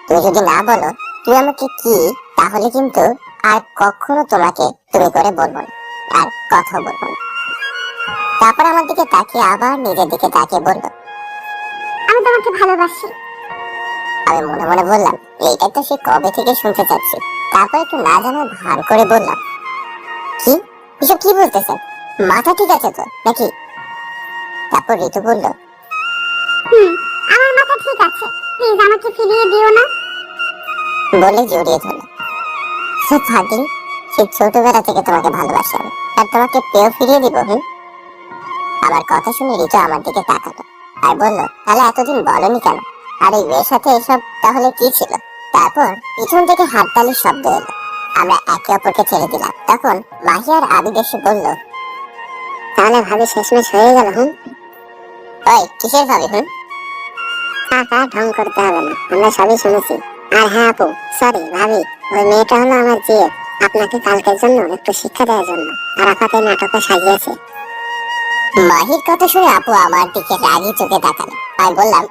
তুমি যদি না বলো তুমি আমাকে কি, তাহলে কিন্তু আর কখনো তোমাকে তুমি করে বলবো না, আর কথা বলবো না। তারপর আমার দিকে তাকিয়ে আবার নিজের দিকে তাকিয়ে বলল, আমি তোমাকে ভালোবাসি। আমি মনে মনে বললাম, এইটা তো সে কবে থেকে শুনতে চাচ্ছি। তারপর একটু না জানার ভান করে বললাম, কি এসব কি বলতেছেন, মাথা ঠিক আছে তো নাকি? তারপর ঋতু বলল, আমার মাথা ঠিক আছে, প্লিজ আমাকে ফিরিয়ে দিও না। বলে জড়িয়ে ধরল। সে ফাটিং, সে ছোটবেলা থেকে তোমাকে ভালোবাসে আমি, আর তোমাকে পেয়েও ফিরিয়ে দিব। আমার কথা শুনে ঋতু আমার দিকে তাকালো আর বলল, তাহলে এতদিন বলনি কেন? আর এই মেয়ের সাথে এসব তাহলে কি ছিল? তারপর পিছন থেকে হাততালির শব্দ এলো, আমরা একে অপরকে ছেড়ে দিলাম। তখন মাহি আর আবিদ এসে বলল, তাহলে ভাবি শেষমেশ হয়ে গেল? ওই কিসের ভাবি? কাকা ঢং করতে হবে না, আমরা সবই শুনেছি। আর হ্যাঁ আপু, সরি ভাবি, ওই মেয়েটা হলো আমার জিএফ, আপনাকে কালকের জন্য একটু শিক্ষা দেওয়ার জন্য আরাফাত এই নাটকটা সাজিয়েছে। মাহির কথা শুনে আপু আমার দিকে রাগি চোখে তাকালো। আমি বললাম,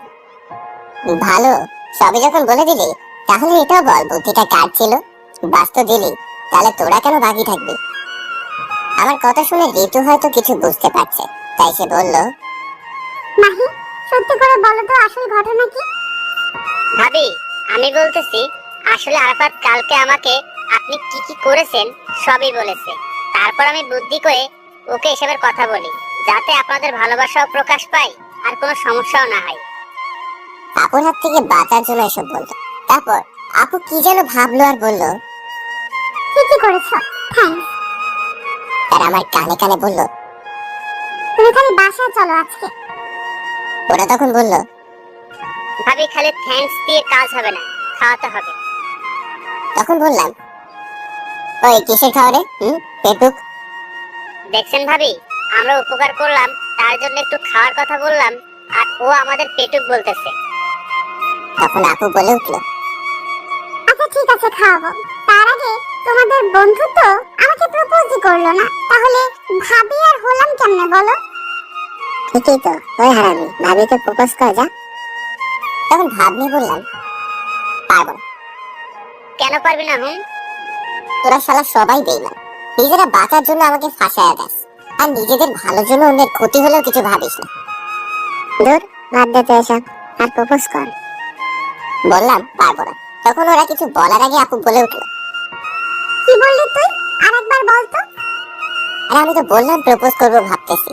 ভালো, সবই যখন বলে দিলি তাহলে এটাও বল বুদ্ধিটা কার ছিল। বাস্তব দিলি, তাহলে তোরা কেন বাকি থাকবি? আমার কথা শুনে ঋতু হয়তো কিছু বুঝতে পারছে, তাই সে বলল, মাহি, সত্যি করে বলো তো আসল ঘটনা কি? ভাবি, আমি বলতেছি, আসলে আরাফাত কালকে আমাকে আপনি কি কি করেছেন সবই বলেছে। তারপর আমি বুদ্ধি করে ওকে এসবের কথা বলি, যাতে আপনাদের ভালোবাসাও প্রকাশ পায় আর কোনো সমস্যাও না হয়। আপুর হাত থেকে বাঁচার জন্য এসব বললো। তারপর আপু কি যেন ভাবলো আর বলল, কি কি করেছো? থ্যাঙ্কস। আর আমার কানে কানে বলল, তুমি খালি বাসায় চলো আজকে। ওরা তখন বলল, ভাবি, খালি থ্যাঙ্কস দিয়ে কাজ হবে না, খাওয়াতে হবে। তখন বললাম, ওই কিসের খাওয়া রে? পেটুক। দেখছেন ভাবি, আমরা উপকার করলাম, তার জন্য একটু খাওয়ার কথা বললাম, আর ও আমাদের পেটুক বলতেছে। তখন আপু বলে উঠলো, আচ্ছা ঠিক আছে, খাওয়াবো। তার আগে তোমাদের বন্ধু তো আমাকে প্রপোজই করলো না, তাহলে ভাবি আর হলাম কেমনে বলো? ঠিকই তো, ওই হারামি ভাবিকে প্রপোজ করে যা। তখন ভাবনি বললাম, পারবো না। কেন পারবি না? তোরা শালা সবাই বেইমান, নিজেরা বাঁচার জন্য আমাকে ফাঁসায়া দেস, আর নিজেদের ভালোর জন্য অন্যের ক্ষতি হলেও কিছু ভাবিস না। দূর, বাদ দে তো এসব, আর প্রপোজ কর। বললাম পারবো না। তখন ওরা কিছু বলার আগে আপু বলে উঠলো, কি বললি তুই? আরেকবার বল তো। আর আমি তো বললাম প্রপোজ করবো ভাবতেছি।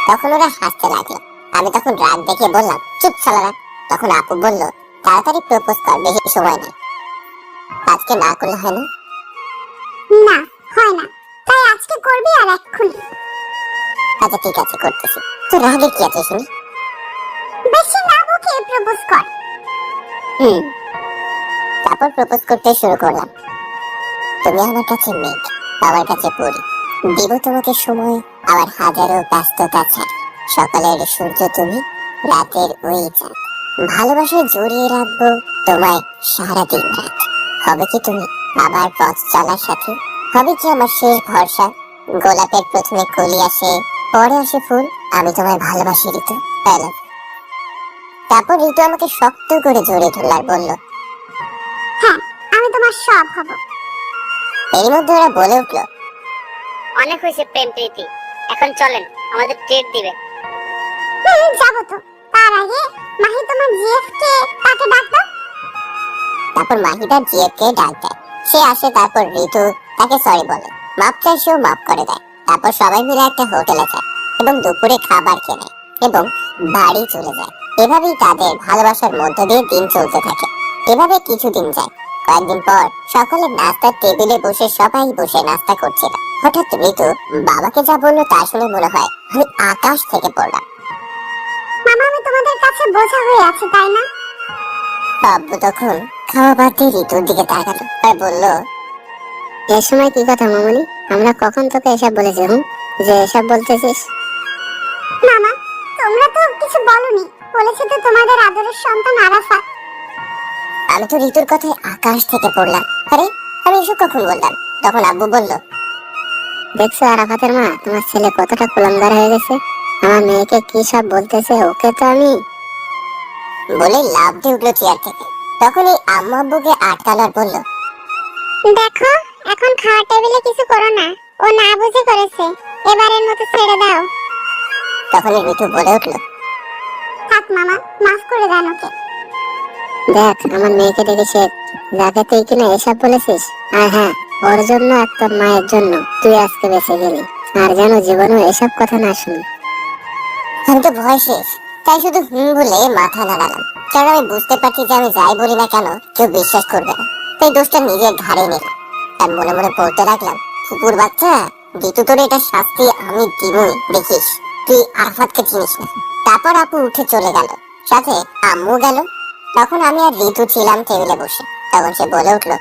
তখন ওরা হাসতে লাগলো। আমি তখন রাগ দেখিয়ে বললাম, চুপ শালারা। তখন আপু বলল, তাড়াতাড়ি প্রপোজ কর, বেশি সময় নেই। আজকে না করলে হয় না? না, হয় না। তাই আজকে করবি আর এক্ষুনি। আচ্ছা ঠিক আছে, করতেছি। তো রাগের কি আছে শুনি? বেশি না বকে প্রপোজ কর। তারপর প্রপোজ করতে শুরু করলাম। তুমি আমার কাছে মেঘ, আমার কাছে পড়ি, দিব তোমাকে সময়, আমার হাজারো ব্যস্ততা ছাড়। সকালের সূর্য তুমি, রাতের ওই চাঁদ, ভালোবাসায় জড়িয়ে রাখবো তোমায় সারাদিন রাত। হবে কি তুমি আবার পথ চলার সাথে? হবে কি আমার শেষ ভরসা? গোলাপের প্রথমে কলি আসে, পরে আসে ফুল, আমি তোমায় ভালোবাসি ঋতু। তারপর ঋতু আমাকে শক্ত করে জড়িয়ে ধরল আর বলল, হ্যাঁ, আমি তোমার সব হব। এর মধ্যে ওরা বলে উঠলো, অনেক হয়েছে প্রেম প্রীতি, এখন চলেন, আমাদের ট্রিট দিবে। যাবো তো। তার আগে মাহি তোমার জিএফ কে তাকে ডাক দাও। তারপর মাহিদার জিএফকে ডাক দেয়। সে আসে, তারপর ঋতু তাকে সরি বলে, মাপ চাই, সেও মাপ করে দেয়। তারপর সবাই মিলে একটা হোটেলে যায় এবং দুপুরে খাবার খেয়ে নেয় এবং বাড়ি চলে যায়। এভাবেই তাদের ভালোবাসার মধ্য দিয়ে দিন চলতে থাকে। এভাবে কিছুদিন যায়। কয়েকদিন পর সকালে নাস্তার টেবিলে বসে সবাই বসে নাস্তা করছিল। হঠাৎ ঋতু বাবাকে যা বললো তা শুনে মনে হয় আমি আকাশ থেকে পড়লাম। মামা, আমি তোমাদের কাছে বোঝা হয়ে আছি, তাই না? আব্বু তখন খাওয়া বাদ দিয়ে ঋতুর দিকে তাকালো আর বলল, এ সময় কি কথা মামুনি? আমরা কখন তোকে এসব বলেছি যে এসব বলতেছিস? মামা, তোমরা তো কিছু বলনি। বলেছে তো তোমাদের আদরের সন্তান আরাফাত। আমি তো ঋতুর কথায় আকাশ থেকে পড়লাম। আরে আমি এসব কখন বললাম? তখন আব্বু বলল, দেখছো আরাফাতের মা, তোমার ছেলে কতটা কুলাঙ্গার হয়ে গেছে। আমার মেয়েকে কি সব বলতেছে, ওকে তো আমি। বলে লাফ দিয়ে উঠলো চেয়ার থেকে। তখনই আম্মু আব্বুকে আটকালো আর বলল, দেখো, এখন খাওয়ার টেবিলে কিছু করো না। ও না বুঝে করেছে, এবারের মতো ছেড়ে দাও। তখনই ঋতু বলে উঠলো, থাক মামা, মাফ করে দেন ওকে। দেখ, আমার মেয়েকে দেখে শেখ, যাকে তুই কিনা এসব বলেছিস। আর হ্যাঁ, ওর জন্য আর তোর মায়ের জন্য তুই আজকে বেঁচে গেলি। আর যেন জীবনে এসব কথা না শুনি। আমি তো ভয় শেষ, তাই শুধু বলে মাথা নাড়ালাম। কারণ আমি বুঝতে পারছি যে আমি যাই বলি না কেন কেউ বিশ্বাস করবে না। তাই দোষটা নিজের ঘাড়ে নিলাম আর মনে মনে বলতে লাগলাম, কুকুর বাচ্চা, ঋতু তোর এটা শাস্তি আমি দিবই, দেখিস। তুই আরাফাতকে চিনিস না। তারপর আপু উঠে চলে গেল, সাথে আম্মু গেল। তখন আমি আর ঋতু ছিলাম টেবিলে বসে। তখন সে বলে উঠলো,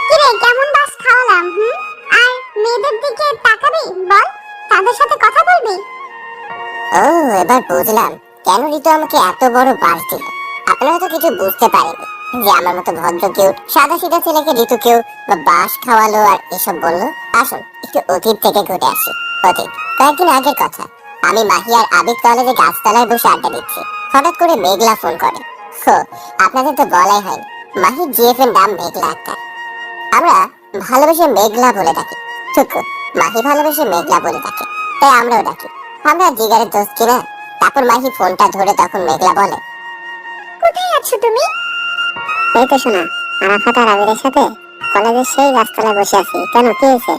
কিরে, কেমন বাস খাওয়ালাম? আর মেয়েদের দিকে তাকাবি? বল, তাদের সাথে কথা বলবি? ও, এবার বুঝলাম কেন ঋতু আমাকে এত বড় বাস দিল। আপনারা তো কিছু বুঝতে পারেননি, যে আমার মতো ভদ্র কেউ সাদা সিধা ছেলেকে ঋতু কেউ বাস খাওয়ালো আর এসব বললো? আসুন একটু অতীত থেকে ঘুরে আসি। অতীত কয়েকদিন আগের কথা। আমি মাহি আর আবিদ কলেজে গাছতলায় বসে আড্ডা দিচ্ছি। হঠাৎ করে মেঘলা ফোন করে। হো, আপনাদের তো বলাই হয়নি, মাহির জিএফ এর নাম মেঘলা আক্তার। আমরা ভালোবেসে মেঘলা বলে ডাকি। টুকু মাহি ভালোবেসে মেঘলা বলে ডাকে, তাই আমরাও ডাকি। আমরা জিগারের দোস্ত কিনা। তারপর মাহি ফোনটা ধরে তখন মেঘলা বলে, কোথায় আছো তুমি? এই তো শোনা, আরাফাত আর আবিরের সাথে কলেজের সেই গাছতলায় বসে আছি। কেন, কি হয়েছে?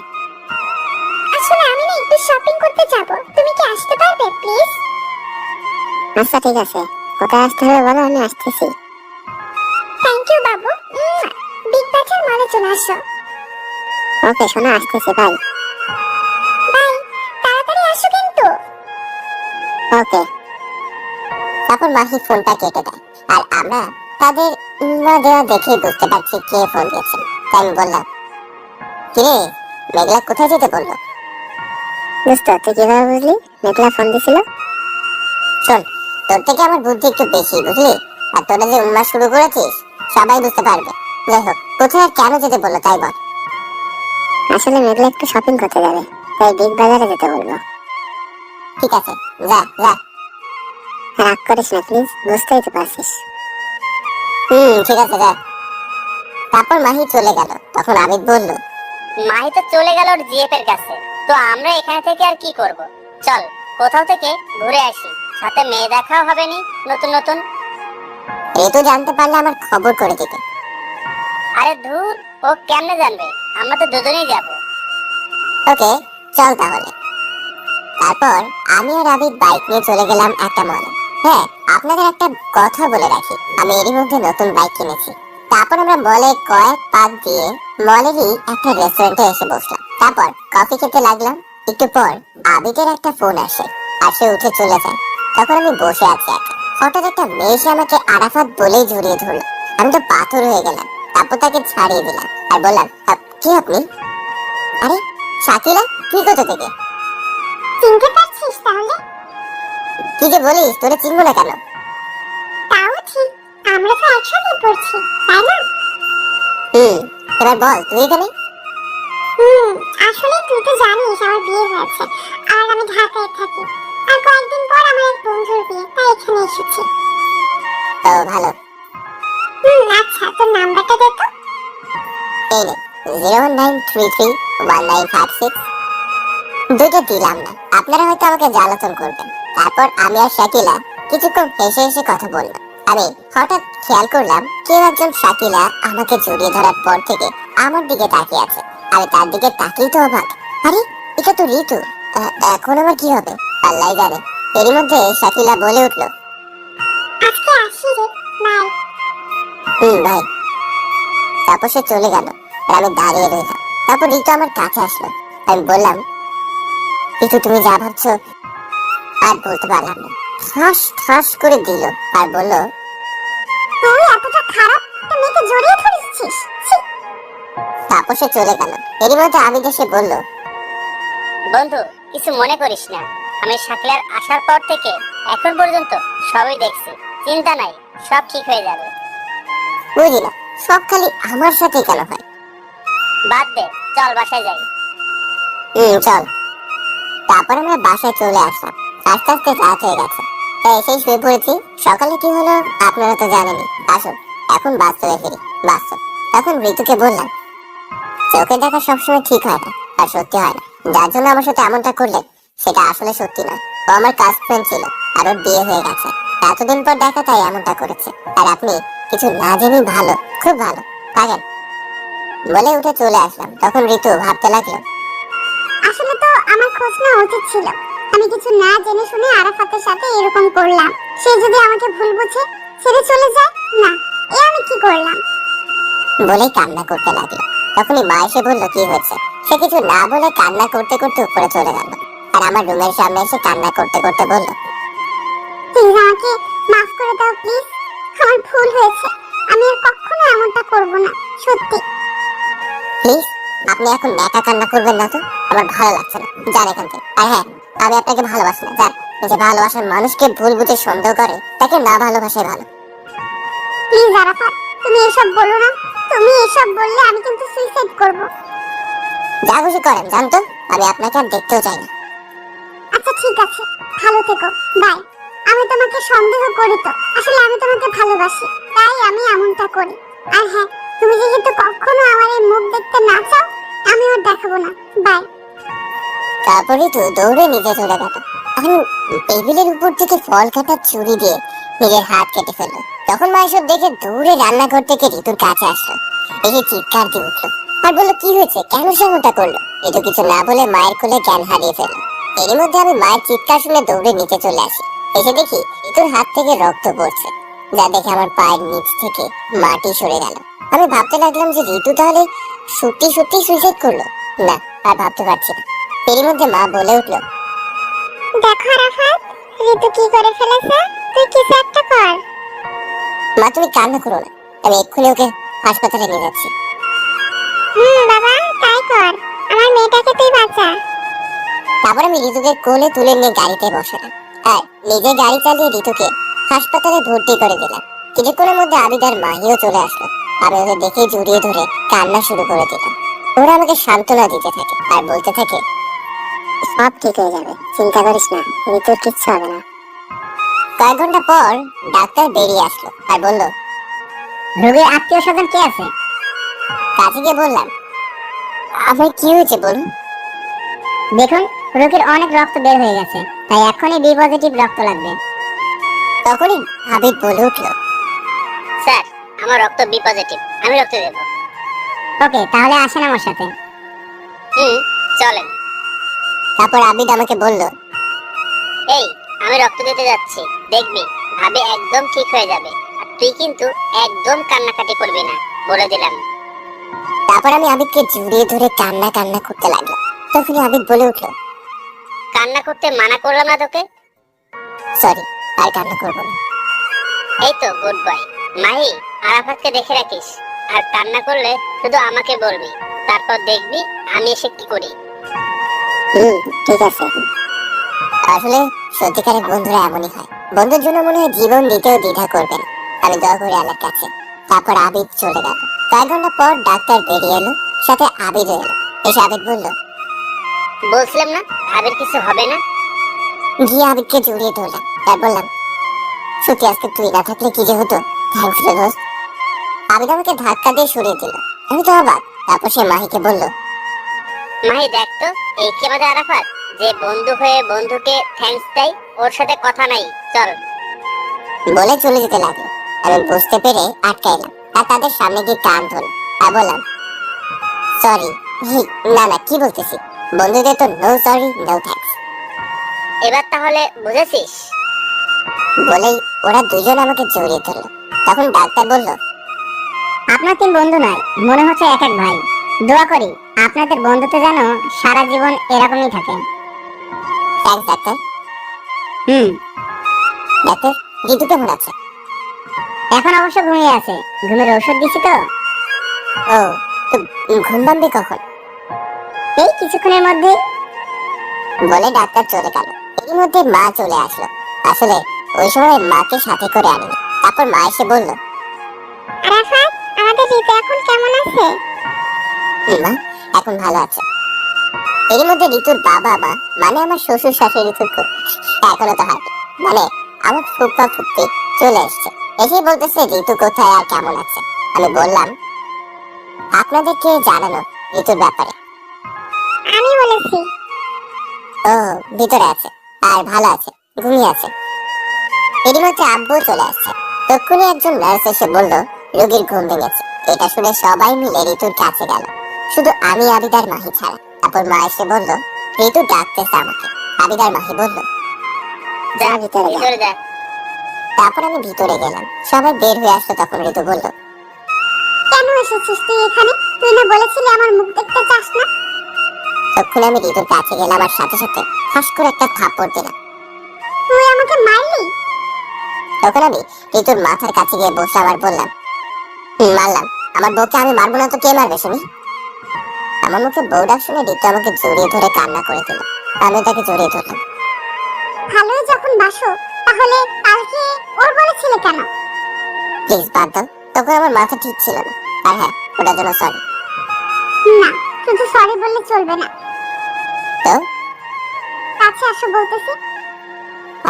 আসলে আমি না একটু শপিং করতে যাব, তুমি কি আসতে পারবে প্লিজ? আচ্ছা ঠিক আছে, কোথায় আসতে হবে বলো, আমি আসতেছি। Thank you Babu. বিগ বাজার মলে চলে আসো। ওকে শোনা, আসতেছি, বাই। বাই, তাড়াতাড়ি আসো কিন্তু। ওকে। তারপর মাহি ফোনটা কেটে দেয়। আর আমরা তাদের না দেওয়া দেখেই বুঝতে পারছি কে ফোন দিয়েছে। তাই আমি বললাম, কিরে মেঘলা কোথায় যেতে বললো? দোস্ত তুই কিভাবে বুঝলি মেঘলা ফোন দিছিল? শোন, তোর থেকে আমার বুদ্ধি একটু বেশি, বুঝলি? আর তোরা যে উন্মাদ শুরু করেছিস সবাই বুঝতে পারবে। যাই হোক, কোথায় আর কেন যেতে বললো তাই বল। আসলে মেঘলা একটু শপিং করতে যাবে, তাই বিগ বাজারে যেতে বলবো। ঠিক আছে, যা যা। রাগ করিস না প্লিজ, বুঝতেই তো পারছিস। ঠিক আছে, যা। তারপর মাহি চলে গেল। তখন আবিদ বলল, মাহি তো চলে গেল ওর জিএফ এর কাছে, তো আমরা এখানে থেকে আর কি করব? চল কোথাও থেকে ঘুরে আসি, সাথে মেয়ে দেখাও হবে নি নতুন নতুন। ঋতু জানতে পারলে আমার খবর করে দিতে। আরে ধুর, ও কেমনে জানবে? আমরা তো দুজনেই যাব। ওকে, চল তাহলে। তারপর আমি আর আবিদ বাইক নিয়ে চলে গেলাম একটা মলে। হ্যাঁ, আপনাদের একটা কথা বলে রাখি, আমি এরই মধ্যে নতুন বাইক কিনেছি। তারপর আমরা মলে কয়েক পাক দিয়ে মলেরই একটা রেস্টুরেন্টে এসে বসলাম। তারপর কফি খেতে লাগলাম। একটু পর আবিদের একটা ফোন আসে আর সে উঠে চলে যায়। তখন আমি বসে আছি একা। হঠাৎ একটা মেয়ে এসে আমাকে আরাফাত বলেই জড়িয়ে ধরলো। আমি তো পাথর হয়ে গেলাম। তারপর তাকে ছাড়িয়ে দিলাম আর বললাম, কে আপনি? আরে শাকিলা, তুই কোথা থেকে? চিনতে পারছিস তাহলে? কি যে বলিস, তোরে চিনবো না কেন? তাও ঠিক, আমরা তো একসাথে পড়ছি, তাই না? এবার বল, তুই এখানে? আসলে তুই তো জানিস আমার বিয়ে হয়েছে আর আমি ঢাকায় থাকি। আর কয়েকদিন পর আমার এক বন্ধুর বিয়ে, তাই এখানে এসেছি। ও ভালো। আচ্ছা, তোর নাম্বারটা দে তো। এই নে, 093319556। দুটো দিলাম না, আপনারা হয়তো আমাকে জ্বালাতন করবেন। তারপর আমি আর শাকিলা কিছুক্ষণ হেসে হেসে কথা বললাম। আমি হঠাৎ খেয়াল করলাম কেউ একজন শাকিলা আমাকে জড়িয়ে ধরার পর থেকে আমার দিকে তাকিয়ে আছে। আমি তার দিকে তাকিয়ে তো অবাক। আরে এটা তো ঋতু। এখন আমার কি হবে আল্লাহ জানে। এরই মধ্যে শাকিলা বলে উঠলো, আজকে আসি রে, বাই। ভাই। তারপর সে চলে গেল আর আমি দাঁড়িয়ে রইলাম। তারপর ঋতু আমার কাছে আসলো। আমি বললাম, ঋতু তুমি যা ভাবছো আর বলতে পারলাম না। ঠাস ঠাস করে দিল আর বলল, তুই এতটা খারাপ একটা মেয়েকে জড়িয়ে ধরেছিস? ছি! তারপর সে চলে গেল। এরই মধ্যে আমি দেশে বলল, বন্ধু কিছু মনে করিস না, আমি শাকিলার আসার পর থেকে এখন পর্যন্ত সবই দেখছি, চিন্তা নাই, সব ঠিক হয়ে যাবে। বুঝি না সব খালি আমার সাথে কেন হয়। বাদ দে, চল বাসায় যাই। চল। তারপর আমরা বাসায় চলে আসলাম। আস্তে আস্তে রাত হয়ে গেছে, তাই এসেই শুয়ে পড়েছি। সকালে কি হলো আপনারা তো জানেনই। আসুন এখন বাস্তবে ফিরি। বাস্তব। তখন ঋতুকে বললাম, চোখে দেখা সবসময় ঠিক হয় না আর সত্যি হয় না। যার জন্য আমার সাথে এমনটা করলেন সেটা আসলে সত্যি নয়। ও আমার কাস্ট ফ্রেন্ড ছিল আর ওর বিয়ে হয়ে গেছে। এতদিন পর দেখা তাই এমনটা করেছে। আর আপনি কিছু না জেনেই ভালো, খুব ভালো থাকেন বলে উঠে চলে আসলাম। তখন ঋতু ভাবতে লাগলো, আসলে তো আমার খোঁজ নেওয়া উচিত ছিল। আমি কিছু না জেনে শুনে আরাফাতের সাথে এরকম করলাম। সে যদি আমাকে ভুল বুঝে ছেড়ে চলে যায়, না, এ আমি কি করলাম? বলেই কান্না করতে লাগলো। তখনই মা এসে বললো কি হয়েছে। সে কিছু না বলে কান্না করতে করতে উপরে চলে গেল আর আমার রুমের সামনে এসে কান্না করতে করতে বলল, প্লিজ আমাকে মাফ করে দাও প্লিজ। আমার ভুল হয়েছে, আমি আর কখনো এমনটা করব না, সত্যি। প্লিজ আপনি এখন একা কান্না করবেন না তো, আমার ভালো লাগছে না, যান এখান থেকে। আর হ্যাঁ, আমি আপনাকে ভালোবাসি না, যান। যে ভালোবাসার মানুষকে ভুল বুঝে সন্দেহ করে তাকে না ভালোবাসাই ভালো। প্লিজ আরাফাত, তুমি এসব বলো না। তুমি এসব বললে আমি কিন্তু সুইসাইড করব। যা খুশি করেন জানতো, আমি আপনাকে আর দেখতেও চাই না। আচ্ছা ঠিক আছে, ভালো থেকো, বাই। আমি তোমাকে সন্দেহ করি তো, আসলে আমি তোমাকে ভালোবাসি, তাই আমি এমনটা করি। আর হ্যাঁ, তুমি যেহেতু কখনো আমার এই মুখ দেখতে না চাও, আমি আর দেখাবো না, বাই। তারপরে তো দৌড়ে নিচে চলে গেল। আমি টেবিলের উপর থেকে ফল কাটার ছুরি দিয়ে নিজের হাত কেটে ফেললো। তখন মা এসব দেখে দৌড়ে রান্নাঘর থেকে ঋতুর কাছে আসলো, এসে চিৎকার দিয়ে উঠলো আর বললো কি হয়েছে, কেন সে এমনটা করলো। ঋতু কিছু না বলে মায়ের কোলে জ্ঞান হারিয়ে ফেললো। এরই মধ্যে আমি মায়ের চিৎকার শুনে দৌড়ে নিচে চলে আসি। এসে দেখি ঋতুর হাত থেকে রক্ত পড়ছে, যা দেখে আমার পায়ের নিচ থেকে মাটি সরে গেল। আমি ভাবতে লাগলাম যে ঋতু তাহলে সত্যি সত্যি সুইসাইড করলো। না, আর ভাবতে পারছি না। এরই মধ্যে মা বলে উঠলো, দেখো আরাফাত, ঋতু কি করে ফেলেছে, তুই কিছু একটা কর। মা তুমি কান্না করো না, আমি এক্ষুনি ওকে হাসপাতালে নিয়ে যাচ্ছি। বাবা, তাই কর, আমার মেয়েটাকে তুই বাঁচা। তারপর আমি ঋতুকে কোলে তুলে নিয়ে গাড়িতে বসালাম আর নিজে গাড়ি চালিয়ে ঋতুকে হাসপাতালে ভর্তি করে দিলাম। কিছুক্ষণের মধ্যে আবিদার মাহিও চলে আসলো। আমি ওদের দেখে জড়িয়ে ধরে কান্না শুরু করে দিলাম। ওরা আমাকে সান্ত্বনা দিতে থাকে আর বলতে থাকে, সব ঠিক হয়ে যাবে, চিন্তা করিস না, ঋতুর কিচ্ছু হবে না। কয়েক ঘন্টা পর ডাক্তার বেরিয়ে আসলো আর বলল, রোগীর আত্মীয় স্বজন কে আছে? কাছে গিয়ে বললাম, আপনার কি হয়েছে বলুন। দেখুন, রোগীর অনেক রক্ত বের হয়ে গেছে, তাই এখনই বি পজিটিভ রক্ত লাগবে। তখনই আবিদ বলে উঠলো, স্যার, আমার রক্ত বি পজিটিভ, আমি রক্ত দেব। ওকে, তাহলে আসেন আমার সাথে। চলেন। তারপর আবিদ আমাকে বলল, এই, আমি রক্ত দিতে যাচ্ছি, দেখবি ভাবে একদম ঠিক হয়ে যাবে। আর তুই কিন্তু একদম কান্নাকাটি করবি না, বলে দিলাম। তারপর আমি আবিদকে জড়িয়ে ধরে কান্না কান্না করতে লাগলাম। তখনই আবিদ বলে উঠলো, কান্না করতে মানা করলাম না তোকে? সরি, আর কান্না করবো না। এই তো গুড বয়। মাহি, আরাফাতকে দেখে রাখিস, আর কান্না করলে শুধু আমাকে বলবি, তারপর দেখবি আমি এসে কি করি। ঠিক আছে। আসলে সত্যিকারের বন্ধুরা এমনই হয়, বন্ধুর জন্য মনে হয় জীবন দিতেও দ্বিধা করবে না। আমি দোয়া করি আল্লাহর কাছে। তারপর আবিদ চলে গেল। কয়েক ঘন্টা পর ডাক্তার বেরিয়ে এলো, সাথে আবিদ এলো। এসে আবিদ বলল, বলছিলাম না ভাবের কিছু হবে না। গিয়ে আবিদকে জড়িয়ে ধরলাম আর বললাম, সত্যি আজকে তুই না থাকলে কি যে হতো, থ্যাংকস রে দোস্ত। আবিদ আমাকে ধাক্কা দিয়ে সরিয়ে দিল। আমি তো অবাক। তারপর সে মাহিকে বলল, মাহি দেখ তো, এই কি আমাদের আরাফাত, যে বন্ধু হয়ে বন্ধুকে থ্যাঙ্কস দেয়, ওর সাথে কথা নাই, চল। বলে চলে যেতে লাগলো। আমি বুঝতে পেরে আটকাইলাম আর তাদের সামনে গিয়ে কান ধরলাম আর বললাম, সরি। না না, কি বলতেছি, বন্ধুদের তো নো সরি নো থ্যাঙ্কস। এবার তাহলে বুঝেছিস? বলেই ওরা দুজন আমাকে জড়িয়ে ধরলো। তখন ডাক্তার বলল, আপনার তিন বন্ধু নয়, মনে হচ্ছে এক এক ভাই। দোয়া করি আপনাদের বন্ধুত্ব যেন সারা জীবন এরকমই থাকে। Thanks doctor. ডাক্তার, ঋতু কেমন আছে? এখন অবশ্য ঘুমিয়ে আছে, ঘুমের ঔষধ দিছি তো। ও, তো ঘুম ভাঙবে কখন? এই কিছুক্ষণের মধ্যেই। বলে ডাক্তার চলে গেল। এর মধ্যে মা চলে আসলো। আসলে ওই সময় মাকে সাথে করে আনিনি। তারপর মা এসে বলল, আরাফাত, আমাদের ঋতু এখন কেমন আছে? মা এখন ভালো আছে। এর মধ্যে ঋতুর বাবা মা, মানে আমার শ্বশুর শাশুড়ি ঋতুর এখনো তো হাঁটে, মানে আমার ফুপ্পা ফুপ্পি চলে এসছে। এসেই বলতেছে ঋতু কোথায় আর কেমন আছে। আমি বললাম, আপনাদেরকে জানানো ঋতুর ব্যাপারে। আমি বলেছি। ও, ভিতরে আছে আর ভালো আছে, ঘুমিয়ে আছে। এর মধ্যে আব্বু চলে আসছে। তখনই একজন নার্স এসে বলল, রোগীর ঘুম ভেঙেছে। এটা শুনে সবাই মিলে ঋতুর কাছে গেল, শুধু আমি, আবিদার মাহি ছাড়া। তারপর মা এসে বলল, ঋতু ডাকতেছে আমাকে। আবিদার মাহি বলল, যা ভিতরে যা। ভিতরে যা। তারপর আমি ভিতরে গেলাম। সবাই বের হয়ে আসলো। তখন ঋতু বলল, কেন এসেছিস তুই এখানে? তুই না বলেছিলি আমার মুখ দেখতে চাস না? তখন আমি ঋতুর কাছে গেলাম আর সাথে সাথে হাস করে একটা থাপ্পড় দিলাম। তুই আমাকে মারলি? তখন আমি ঋতুর মাথার কাছে গিয়ে বসলাম আর বললাম, মারলাম। আমার বউকে আমি মারবো না তো কে মারবে শুনি? আমার মুখে বউ ডাক শুনে ঋতু আমাকে জড়িয়ে ধরে কান্না করে দিল। আমি তাকে জড়িয়ে ধরলাম। ভালোই যখন বাসো, তাহলে কালকে ওর বলেছিলে কেন? প্লিজ বাদ দাও, তখন আমার মাথা ঠিক ছিল না। আর হ্যাঁ, ওটার জন্য সরি। না, শুধু সরি বললে চলবে না। তো কাছে আসো বলতেছি।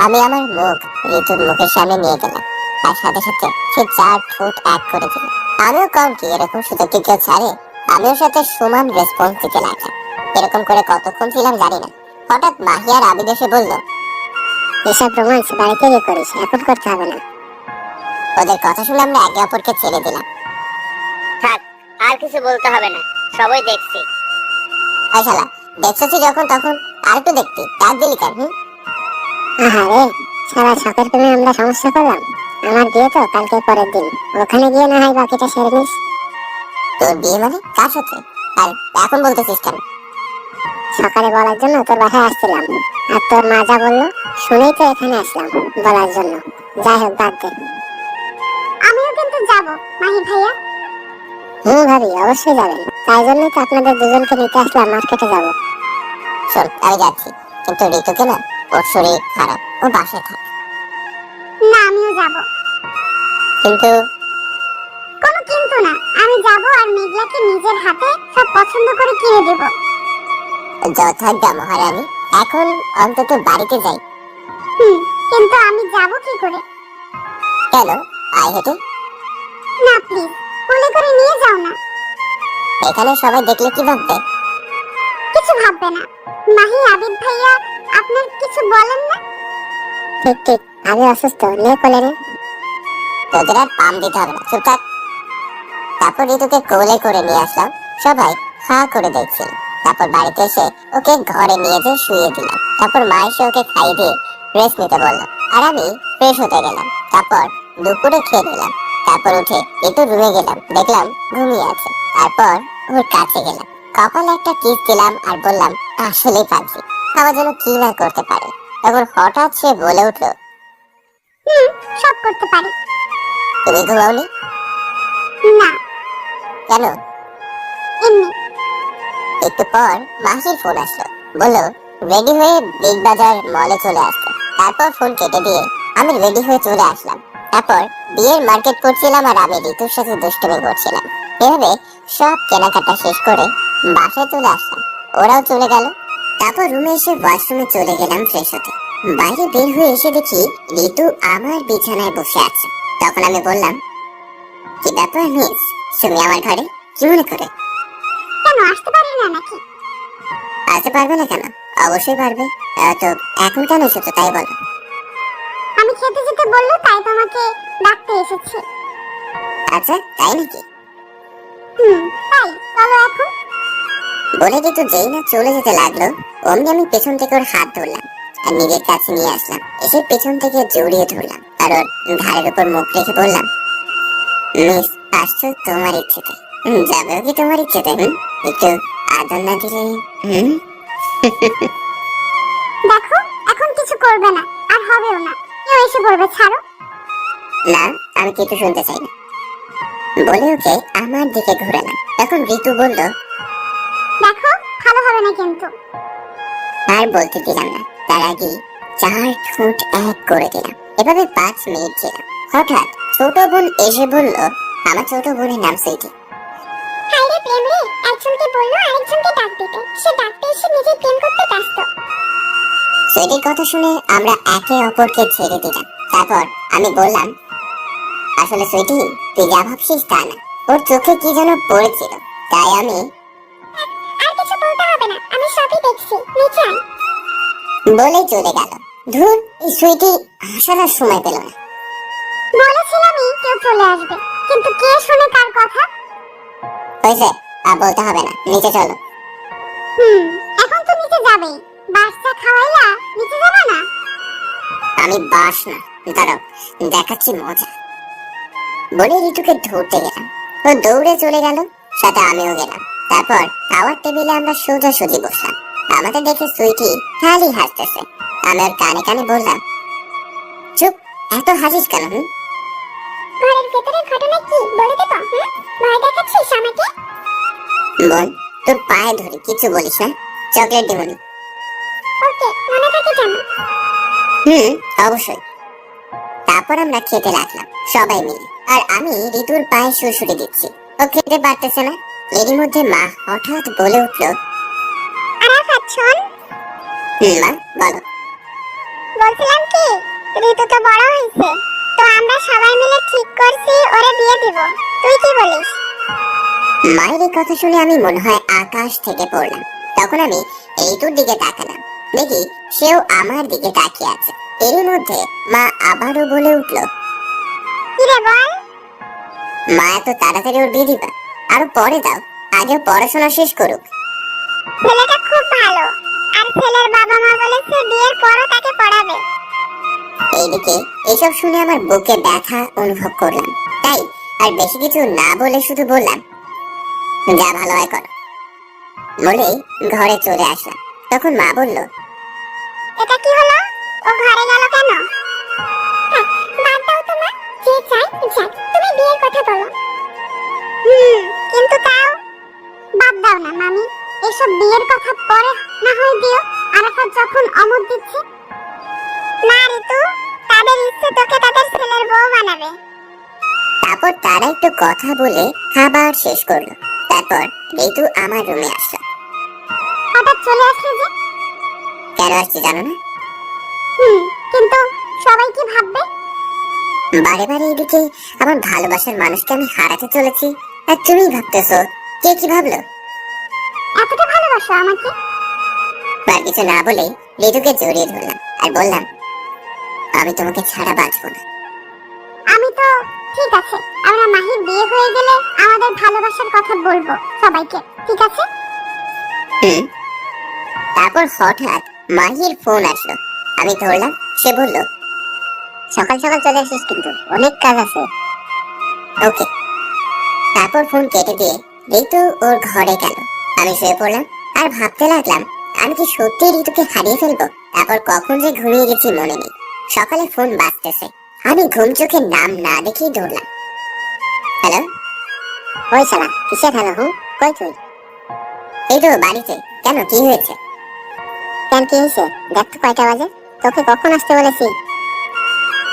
আমি আমার মুখ ঋতুর মুখের সামনে নিয়ে গেলাম, আর সাথে সাথে সে 4 ঠোঁট এক করে দিল। আমিও কম কি এরকম সুযোগ কি কেউ ছাড়ে? আমিও সাথে সমান রেসপন্স দিতে লাগলাম। এরকম করে কতক্ষণ ছিলাম জানি না। হঠাৎ মাহিয়ার আবিদ এসে বলল, এসব রোমান্স বাড়িতে গিয়ে করিস, এখন করতে হবে না। ওদের কথা শুনে আমরা একে অপরকে ছেড়ে দিলাম। থাক, আর কিছু বলতে হবে না, সবাই দেখছি। এই শালা, দেখছি যখন তখন আর একটু দেখতি, ডাক দিলি কেন? আহারে, সারা শখের প্রেমে আমরা সমস্যা করলাম। আমার বিয়ে তো কালকে পরের দিন, ওখানে গিয়ে না হয় বাকিটা সেরে নিস। তোর বিয়ে মানে কার সাথে? আর এখন বলতেছিস কেন? সকালে বলার জন্য তোর বাসায় আসছিলাম, আর তোর মা যা বললো শুনেই তো এখানে আসলাম বলার জন্য। যাই হোক, বাদ দে। আমিও কিন্তু যাব মাহি ভাইয়া। ভাবি, অবশ্যই যাবেন। তাই জন্যই তো আপনাদের দুজনকে নিতে আসলাম, মার্কেটে যাব। শোন, আমি যাচ্ছি, কিন্তু ঋতুকে না, ওর শরীর খারাপ, ও বাসায় থাক। না, আমিও যাব। কিন্তু কোনো কিন্তু না, আমি যাব আর মেঘলাকে নিজের হাতে সব পছন্দ করে কিনে দেব। যথাজ্ঞা মহারানী, এখন অন্তত বাড়িতে যাই। কিন্তু আমি যাব কি করে? কেন? আয় হেঁটে। না প্লিজ, কোলে করে নিয়ে যাও না। এখানে সবাই দেখলে কি ভাববে? কিছু ভাববে না। মাহি, আবিদ ভাইয়া আপনার কিছু বলেন না? ঠিক ঠিক, আমি অসুস্থ, নে কোলে নে। তোদের আর পাম দিতে হবে না, চুপ থাক। তারপর ঋতুকে কোলে করে নিয়ে আসলাম। সবাই হা করে দেখছিল। তারপর বাড়িতে এসে ওকে ঘরে নিয়ে যেয়ে শুয়ে দিলাম। তারপর মা এসে ওকে খাইয়ে দিয়ে রেস্ট নিতে বললো, আর আমি ফ্রেশ হতে গেলাম। তারপর দুপুরে খেয়ে নিলাম। তারপর উঠে একটু রুমে গেলাম, দেখলাম ঘুমিয়ে আছে। তারপর ওর কাছে গেলাম, কপালে একটা কিস দিলাম আর বললাম, আসলেই পাচ্ছি, আমার যেন কি না করতে পারে। তখন হঠাৎ সে বলে উঠলো, সব করতে পারি। তুমি ঘুমাওনি? না, কেন? এমনি। একটু পর মাহির ফোন আসলো, বললো রেডি হয়ে বিগ বাজার মলে চলে আসতে। তারপর ফোন কেটে দিয়ে আমি রেডি হয়ে চলে আসলাম। তারপর বিয়ের মার্কেট করছিলাম আর আমি ঋতুর সাথে দুষ্টুমি করছিলাম। এভাবে সব কেনাকাটা শেষ করে বাসায় চলে আসলাম, ওরাও চলে গেল। তারপর রুমে এসে ওয়াশরুমে চলে গেলাম ফ্রেশ হতে। বাইরে বের হয়ে এসে দেখি ঋতু আমার বিছানায় বসে আছে। তখন আমি বললাম, কি ব্যাপার মিস, তুমি আমার ঘরে কি মনে করে? কেন আসতে পারি না নাকি? আসতে পারবে না কেন? অবশ্যই পারবে। তো এখন কেন এসেছো তাই বলো। আমি খেতে যেতে বললো, তাই তোমাকে ডাকতে এসেছি। আচ্ছা, তাই নাকি? তাই চলো এখন। বলে ঋতু যেই না চলে যেতে লাগলো, অমনি আমি পেছন থেকে ওর হাত ধরলাম আর নিজের কাছে নিয়ে আসলাম। এসে পেছন থেকে জড়িয়ে ধরলাম আর ওর ঘাড়ের উপর মুখ রেখে বললাম, মিস, আসছো তোমার ইচ্ছেতে, যাবেও কি তোমার ইচ্ছেতে? একটু আদর না দিলে? দেখো, এখন কিছু করবে না, আর হবেও না। কেউ এসে বলবে ছাড়ো। না, আমি কিছু শুনতে চাই না বলে ওকে আমার দিকে ঘোরালাম। তখন ঋতু বলল, দেখো, ভালো হবে না কিন্তু। আর বলতে দিলাম না, তার আগে 4 ঠোঁট এক করে দিলাম। এভাবে 5 মিনিট ছিলাম। হঠাৎ ছোট বোন এসে বলল, আমার ছোট বোনের নাম সুইটি। হাই রে প্রেম রে, একজনকে বললো আরেকজনকে ডাক দিতে, সে ডাকতে এসে নিজে প্রেম করতে ব্যস্ত। সুইটির কথা শুনে আমরা একে অপরকে ছেড়ে দিলাম। তারপর আমি বললাম, আসলে সুইটি, তুই যা ভাবছিস তা না, ওর চোখে কি যেন পড়েছিল, তাই আমি। আর কিছু বলতে হবে না, আমি সবই দেখছি, নিচে আয়। বলেই চলে গেল। ধুর, এই সুইটি আসার আর সময় পেল না। বলেছিলামই কেউ চলে আসবে, কিন্তু কে শুনে কার কথা? হয়েছে, আর বলতে হবে না, নিচে চলো। এখন তো নিচে যাবেই। বাচ্চা খাওয়াইলা নিচে যাবে না? আমি বাস না, দাঁড়াও, দেখাচ্ছি মজা। বলে ঋতুকে ধরতে গেলাম, ও দৌড়ে চলে গেল, সাথে আমিও গেলাম। তারপর খাওয়ার টেবিলে আমরা সোজাসুজি বসলাম। আমাদের দেখে সুইটি খালি হাসতেছে। আমি ওর কানে কানে বললাম, চুপ, এত হাসিস কেন? ঘরের ভেতরের ঘটনা কি বলে দেব? ভয় দেখাচ্ছিস আমাকে? বোন, তোর পায়ে ধরে কিছু বলিস না, চকলেট দিবনি। ওকে, মনে থাকে জানো? অবশ্যই। তারপর আমরা খেতে লাগলাম সবাই মিলে। আর আমি ঋতুর পায়ে সুড়সুড়ি দিচ্ছি, ও খেতে পারতেছে না। এরই মধ্যে মা হঠাৎ বলে উঠলো, আরাফাত শোন, মা বলো। বলছিলাম কি, ঋতু তো বড় হয়েছে, তো আমরা সবাই মিলে ঠিক করছি ওরে বিয়ে দিব। তুই কি বলিস? মায়ের এই কথা শুনে আমি মনে হয় আকাশ থেকে পড়লাম। তখন আমি ঋতুর দিকে তাকালাম, দেখি সেও আমার দিকে তাকিয়ে আছে। এরই মধ্যে মা আবারও বলে উঠলো, কি রে বল? মা এত তাড়াতাড়ি ওর বিয়ে দিবা? আরো পরে দাও, আগে পড়াশোনা শেষ করুক। ছেলেটা খুব ভালো, আর ছেলের বাবা মা বলেছে বিয়ের পরও তাকে পড়াবে। এইদিকে এসব শুনে আমার বুকে ব্যথা অনুভব করলাম, তাই আর বেশি কিছু না বলে শুধু বললাম, যা ভালো হয় করো বলে ঘরে চলে আসলাম। তখন মা বলল, এটা কি হলো? ও ঘরে গেল কেন? হ্যাঁ, বাদ দাও তো মা, যে চাই যাক, তুমি বিয়ের কথা বলো। কিন্তু তাও বাদ দাও না মামি, এসব বিয়ের কথা পরে না হয় দিও, আরাফাত যখন অমত দিচ্ছে। না ঋতু, তাদের ইচ্ছে তোকে তাদের ছেলের বউ বানাবে। তারপর তারা একটু কথা বলে খাবার শেষ করলো। তারপর ঋতু আমার রুমে আসলো। হঠাৎ চলে আসলে যে? কেন আসছি জানো না? কিন্তু সবাই কি ভাববে? বারে বারে এদিকে আমার ভালোবাসার মানুষকে আমি হারাতে চলেছি, আর তুমি ভাবতেছো কে কি ভাবলো। এতটা ভালোবাসো আমাকে? আর কিছু না বলেই ঋতুকে জড়িয়ে ধরলাম আর বললাম, আমি তোমাকে ছাড়া বাঁচবো না। আমি তো ঠিক আছে, আমরা মাহির বিয়ে হয়ে গেলে আমাদের ভালোবাসার কথা বলবো সবাইকে, ঠিক আছে? তারপর হঠাৎ মাহির ফোন আসলো, আমি ধরলাম। সে বলল, সকাল সকাল চলে আসিস, কিন্তু অনেক কাজ আছে। ওকে। তারপর ফোন কেটে দিয়ে ঋতু ওর ঘরে গেল। আমি শুয়ে পড়লাম আর ভাবতে লাগলাম, আমি কি সত্যি ঋতুকে হারিয়ে ফেলবো? তারপর কখন যে ঘুমিয়ে গেছি মনে নেই। সকালে ফোন বাজতেছে, আমি ঘুম চোখে নাম না দেখেই দৌড়লাম। হ্যালো। ওই শালা কিসের হ্যালো? কই তুই? এই তো বাড়িতে। কেন, কি হয়েছে? কেন, কি হয়েছে? দেখ তো কয়টা বাজে, তোকে কখন আসতে বলেছি?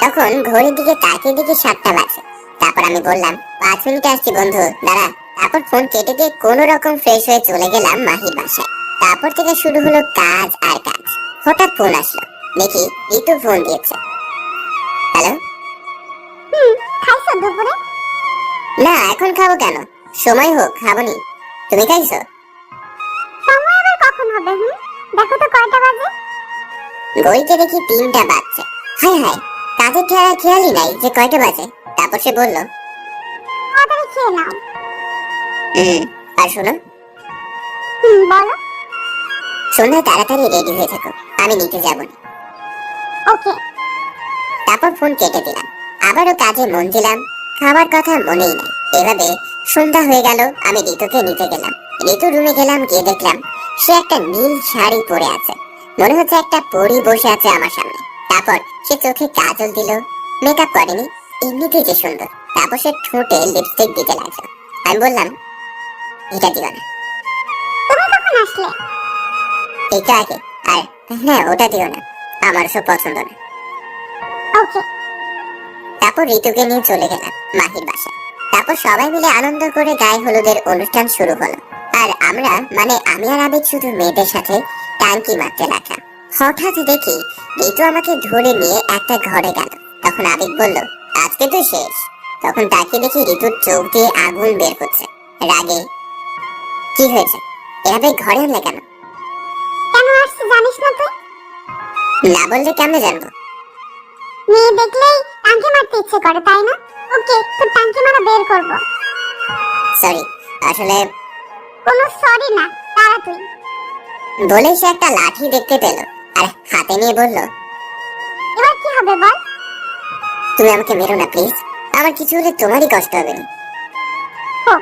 তখন ঘড়ির দিকে তাকিয়ে দেখি 7টা বাজে। তারপর আমি বললাম, 5 মিনিটে আসছি বন্ধু, দাঁড়া। তারপর ফোন কেটে দিয়ে কোনো রকম ফ্রেশ হয়ে চলে গেলাম মাহির বাসায়। তারপর থেকে শুরু হলো কাজ আর কাজ। হঠাৎ ফোন আসলো, দেখি ঋতু ফোন দিয়েছে। হ্যালো। খাইছো দুপুরে? না, এখন খাবো কেন? সময় হোক, খাবনি। তুমি খাইছো? সময় আবার কখন হবে? দেখো তো কয়টা বাজে। ঘড়িতে দেখি 3টা বাজছে। হায় হায়, কাজের খেয়ালই নাই যে কয়টা বাজে। তারপর সে বলল, তাড়াতাড়ি খেয়ে নাও। আর শোনো, বলো। সন্ধ্যায় তাড়াতাড়ি রেডি হয়ে থাকো, আমি নিতে যাবো না। ওকে। তারপর ফোন কেটে দিলাম। আবারও কাজে মন দিলাম, খাবার কথা মনেই নাই। এভাবে সন্ধ্যা হয়ে গেল। আমি ঋতুকে নিতে গেলাম। ঋতুর রুমে গেলাম, গিয়ে দেখলাম সে একটা নীল শাড়ি পরে আছে, মনে হচ্ছে একটা পরী বসে আছে আমার সামনে। তারপর সে চোখে কাজল দিল, মেকআপ করেনি, এমনিতেই যে সুন্দর। তারপর সে ঠোঁটে লিপস্টিক দিতে লাগলো। আমি বললাম, এটা দিও না। তুমি কখন আসলে? এটা আগে। আর হ্যাঁ, ওটা দিও না, আমার সব পছন্দ না। ওকে। তারপর ঋতুকে নিয়ে চলে গেলাম মাহির বাসায়। তারপর সবাই মিলে আনন্দ করে গায়ে হলুদের অনুষ্ঠান শুরু হলো। আর আমরা, মানে আমি আর আবেদ, শুধু মেয়েদের সাথে টাঙ্কি মারতে লাগলাম। হঠাৎ দেখি ঋতু আমাকে ধরে নিয়ে একটা ঘরে গেল। তখন আবেদ বলল, আজকে তো শেষ। তখন তাকে দেখি ঋতুর চোখ দিয়ে আগুন বের হচ্ছে রাগে। কি হয়েছে, এভাবে ঘরে আনলে কেন? কেন আসছে জানিস না তুই? না বললে কেমনে জানবো? মেয়ে দেখলেই টাঙ্কি মারতে ইচ্ছে করে, তাই না? ওকে, তোর টাঙ্কি মারা বের করবো। সরি, আসলে। কোনো সরি না, তারা তুই। বলে সে একটা লাঠি দেখতে পেল আর হাতে নিয়ে বলল, এবার কি হবে বল? তুমি আমাকে মেরো না প্লিজ, আমার কিছু হলে তোমারই কষ্ট হবে না। হোক।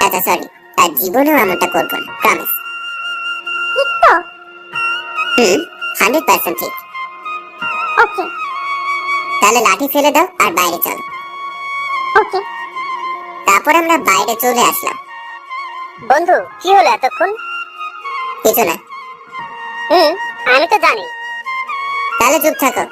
আচ্ছা সরি, আর জীবনেও এমনটা করবো না, প্রমিস। ঠিক তো? 100% ঠিক। ওকে। তাহলে লাঠি ফেলে দাও আর বাইরে চলো। ওকে। তারপর আমরা বাইরে চলে আসলাম। বন্ধু, কি হলো এতক্ষণ? কিছু না। আমি তো জানি। তাহলে চুপ থাকো।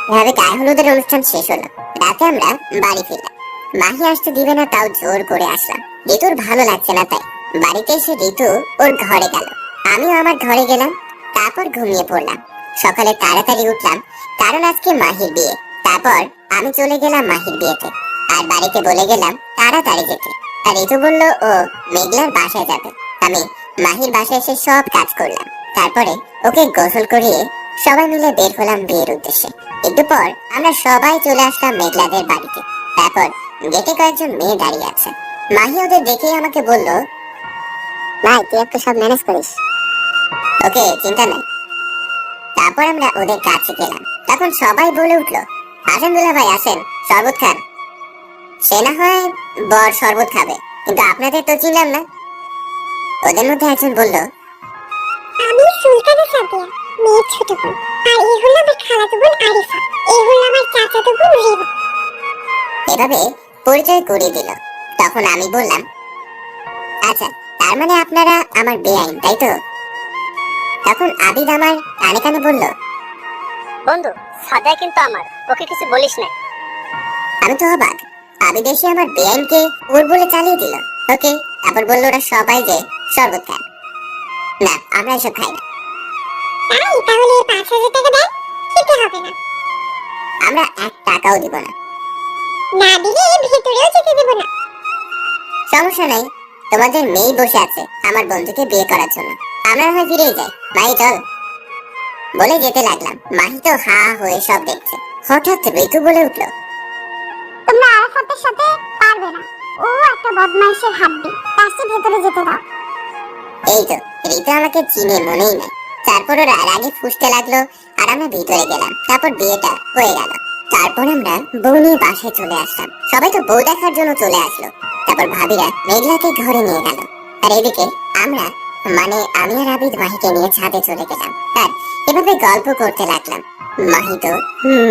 এভাবে গায়ে হলুদের অনুষ্ঠান শেষ হলো। রাতে আমরা বাড়ি ফিরলাম। মাহি আসতে দিবে না তাও জোর করে আসলাম। ঋতুর ভালো লাগছে না তাই বাড়িতে এসে ঋতু ওর ঘরে গেল, আমিও আমার ঘরে গেলাম। তারপর ঘুমিয়ে পড়লাম। সকালে তাড়াতাড়ি উঠলাম কারণ আজকে মাহির বিয়ে। তারপর আমি চলে গেলাম মাহির বিয়েতে আর বাড়িতে বলে গেলাম তাড়াতাড়ি যেতে। আর ঋতু বলল ও মেঘলার বাসায় যাবে। আমি মাহির বাসায় এসে সব কাজ করলাম। তারপরে ওকে গোসল করিয়ে সবাই মিলে বের হলাম বিয়ের উদ্দেশ্যে। একটু পর আমরা সবাই চলে আসলাম মেঘলাদের বাড়িতে। তারপর গেটে কয়েকজন মেয়ে দাঁড়িয়ে আছে। মাহি ওদের দেখেই আমাকে বলল, ভাই তুই একটু সব ম্যানেজ করিস। ওকে চিন্তা নাই। তারপর আমরা ওদের কাছে গেলাম। তখন সবাই বলে উঠলো, আসেন দুলা ভাই আসেন, শরবত খান। সে না হয় বর শরবত খাবে, কিন্তু আপনাদের তো চিনলাম না। ওদের মধ্যে একজন বলল, আমি সুলতানা সাদিয়া, মেয়ের ছোট বোন। আর এই হলো আমার খালাতো বোন আরিফা। এই হলো আমার চাচাতো বোন রিবা। এভাবে পরিচয় করিয়ে দিল। তখন আমি বললাম, আচ্ছা তার মানে আপনারা আমার বেআইন তাই তো? তখন আবিদ আমার কানে কানে বলল, বন্ধু সাদিয়া কিন্তু আমার, ওকে কিছু বলিস না। আমি তো অবাক। আবিদ এসে আমার বেআইনকে ওর বলে চালিয়ে দিল। ওকে, তারপর বললো ওরা সবাই যে শরবত খান। না আমরা এসব খাই না। তাই তাহলে 5,000 টাকা দেন, খেতে হবে না। আমরা 1 টাকাও দিব না। না দিলে ভেতরেও যেতে দেব না। সমস্যা নাই, তোমাদের মেয়ে বসে আছে আমার বন্ধুকে বিয়ে করার জন্য, আমরা হয় ফিরেই যাই। মাহি চল বলে যেতে লাগলাম। মাহি তো হা হয়ে সব দেখছে। হঠাৎ ঋতু বলে উঠলো, তোমরা আরাফাতের সাথে পারবে না, ও একটা বদমাইশের হাড্ডি, তার চেয়ে ভেতরে যেতে দাও। এই তো ঋতু আমাকে চিনে মনেই নাই। তারপর ওরা রাগে ফুঁসতে লাগলো আর আমরা ভিতরে গেলাম। তারপর বিয়েটা হয়ে গেল। তারপর আমরা বউ নিয়ে বাসায় চলে আসলাম। সবাই তো বউ দেখার জন্য চলে আসলো। তারপর ভাবিরা মেঘলাকে ঘরে নিয়ে গেল। আর এদিকে আমরা মানে আমি আর আবিদ মাহিকে নিয়ে ছাদে চলে গেলাম। আর এভাবে গল্প করতে লাগলাম। মাহি তো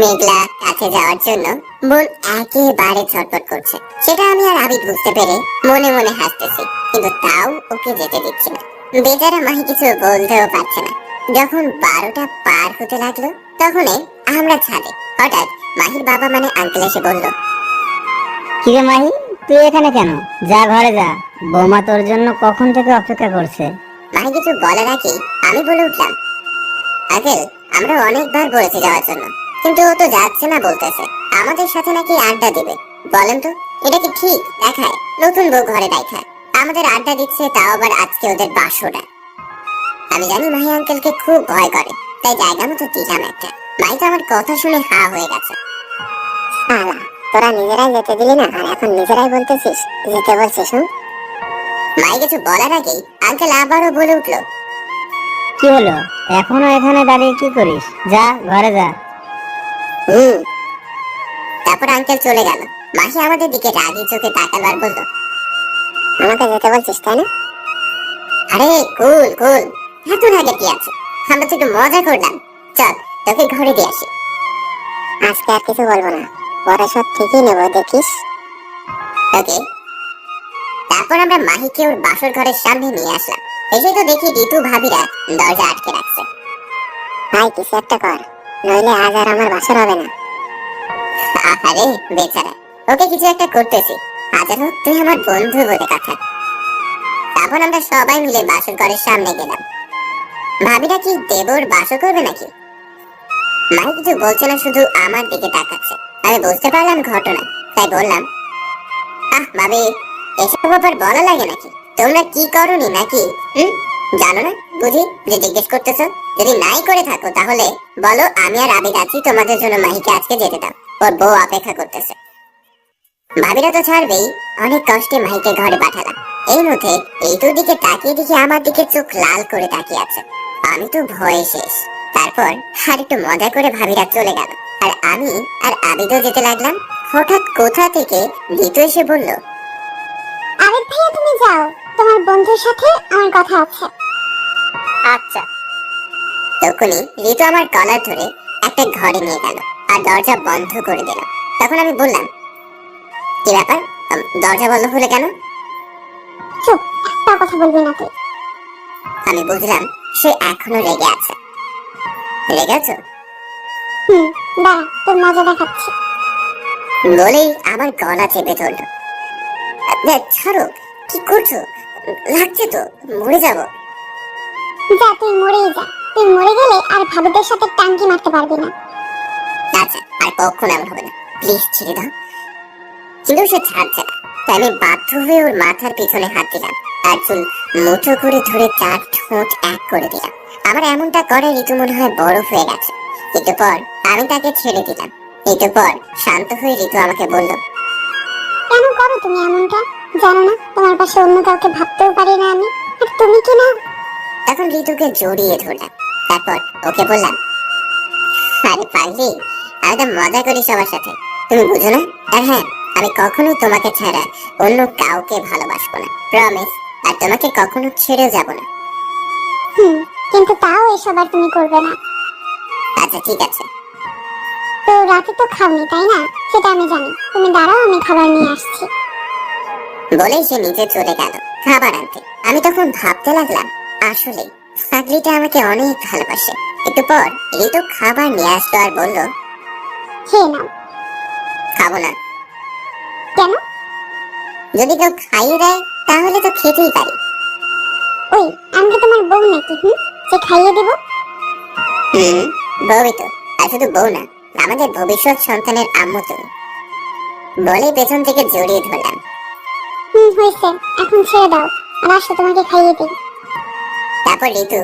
মেঘলা কাছে যাওয়ার জন্য মন একেবারে ছটফট করছে। সেটা আমি আর আবিদ বুঝতে পেরে মনে মনে হাসতেছি, কিন্তু তাও ওকে যেতে দিচ্ছি না। বেচারা মাহি কিছু বলতেও পারছে না। যখন 12টা পার হতে লাগলো তখনই আমরা ছাদে। হঠাৎ মাহির বাবা মানে আঙ্কেল এসে বলল, কিরে মাহি, তুই এখানে কেন? যা ঘরে যা, বৌমা তোর জন্য কখন থেকে অপেক্ষা করছে। মাহি কিছু বলার আগেই আমি বলে উঠলাম, আঙ্কেল আমরা অনেকবার বলেছি যাওয়ার জন্য, কিন্তু ও তো যাচ্ছে না, বলতেছে আমাদের সাথে নাকি আড্ডা দিবে। বলেন তো এটা কি ঠিক দেখায়? নতুন বউ ঘরে দেখায় আমাদের আড্ডা দিচ্ছে, তাও আবার আজকে ওদের বাসরা। আমি জানি মাহি আঙ্কেলকে খুব ভয় করে, তাই জায়গা মতো দিলাম একটা। মাহি তো আমার কথা শুনে হা হয়ে গেছে। আলা, তোরা নিজেরাই যেতে দিলি না, আর এখন নিজেরাই বলতেছিস যেতে বলছিস। মাহি কিছু বলার আগেই আঙ্কেল আবারও বলে উঠলো, কি হলো, এখনো এখানে দাঁড়িয়ে কি করিস? যা ঘরে যা। তারপর আঙ্কেল চলে গেল। মাহি আমাদের দিকে রাগি চোখে তাকালো আর বলল, আমাকে যেতে বলছিস তাই না? আরে কুল কুল, এত রাগে কি আছে? আমরা তো একটু মজা করলাম। চল তোকে ঘরে দিয়ে আসি। আজকে আর কিছু বলবো না, পরে সব ঠিকই নেবো, দেখিস। ওকে। তারপর আমরা মাহিকে ওর বাসর ঘরের সামনে নিয়ে আসলাম। এসে তো দেখি ঋতু ভাবিরা দরজা আটকে রাখছে। ভাই কিছু একটা কর, নইলে আজ আর আমার বাসর হবে না। আরে বেচারা, ওকে কিছু একটা করতেছি। হাজার হোক তুই আমার বন্ধু বলে কথা। তারপর আমরা সবাই মিলে বাসর ঘরের সামনে গেলাম। ভাবিরা কি দেবর বাসর করবে নাকি? মাহি কিছু বলছে না, শুধু আমার দিকে তাকাচ্ছে। আমি বুঝতে পারলাম ঘটনা, তাই বললাম, ভাবি এসব ব্যাপার বলা লাগে নাকি? তোমরা কি করনি নাকি? জানো না বুঝি যে জিজ্ঞেস করতেছো? যদি নাই করে থাকো তাহলে বলো, আমি আর আবিদ আছি তোমাদের জন্য। মাহিকে আজকে যেতে দাও, ওর বউ অপেক্ষা করতেছে। ভাবিরা তো ছাড়বেই। অনেক কষ্টে মাহিকে ঘরে পাঠালাম। এই মধ্যে এইটুর দিকে তাকিয়ে দেখি আমার দিকে চোখ লাল করে তাকিয়ে আছে। আমি তো ভয়ে শেষ। তারপর আর একটু মজা করে ভাবিরা চলে গেল, আর আমি আর আবিদও যেতে লাগলাম। হঠাৎ কোথা থেকে ঋতু এসে বলল, আবিদ ভাইয়া তুমি যাও, তোমার বন্ধুর সাথে আমার কথা আছে। আচ্ছা। তখনই ঋতু আমার কলার ধরে একটা ঘরে নিয়ে গেল আর দরজা বন্ধ করে দিল। তখন আমি বললাম, কি ব্যাপার, দরজা বন্ধ হলে কেন? চুপ, একটা কথা বলবি না তুই। আমি বুঝলাম সে এখনো রেগে আছে। রেগে আছো? দাঁড়া, তোর মজা দেখাচ্ছি। বলেই আমার গলা চেপে ধরলো। ছাড়ো, কি করছো? লাগছে তো, মরে যাবো। যা, তুই মরেই যা। তুই মরে গেলে আর ভাবিদের সাথে টাঙ্কি মারতে পারবি না। আচ্ছা, আর কখনো এমন হবে না, প্লিজ ছেড়ে দাও। কিন্তু সে ছাড়ছে না, তাই আমি বাধ্য হয়ে ওর মাথার পিছনে হাত দিলাম আর চুল মুঠো করে ধরে 4 ঠোঁট এক করে দিলাম। আমার এমনটা করে ঋতু মনে হয় বরফ হয়ে গেছে। একটু পর আমি তাকে ছেড়ে দিলাম। একটু পর শান্ত হয়ে ঋতু আমাকে বলল, কেন করো তুমি এমনটা? জানো না তোমার পাশে অন্য কাউকে ভাবতেও পারি না আমি? আর তুমি কি না? তখন ঋতুকে জড়িয়ে ধরলাম। তারপর ওকে বললাম, আরে পাগলি, আমি তো মজা করি সবার সাথে, তুমি বুঝো না? আর হ্যাঁ, আমি কখনোই তোমাকে ছাড়া অন্য কাউকে ভালোবাসবো না, প্রমিস। আর তোমাকে কখনো ছেড়েও যাব না। কিন্তু তাও এসব আর তুমি করবে না। আচ্ছা ঠিক আছে। তো রাতে তো খাওনি তাই না? সেটা আমি জানি। তুমি দাঁড়াও, আমি খাবার নিয়ে আসছি। বলেই সে নিচে চলে গেল খাবার আনতে। আমি তখন ভাবতে লাগলাম, আসলে পাগলিটা আমাকে অনেক ভালোবাসে। একটু পর ঋতু খাবার নিয়ে আসলো আর বলল, খেয়ে নাও। খাবো না। কেন? যদি কেউ খাইয়ে দেয় তাহলে তো খেতেই পারি। ওই, আমি কি তোমার বউ নাকি যে খাইয়ে দেবো? বউই তো, আর শুধু বউ না, আমাদের ভবিষ্যৎ সন্তানের আম্মু তুমি। বলে পেছন থেকে জড়িয়ে ধরলাম। হয়েছে, এখন ছেড়ে দাও আর আসো তোমাকে খাইয়ে দিই। তারপর ঋতু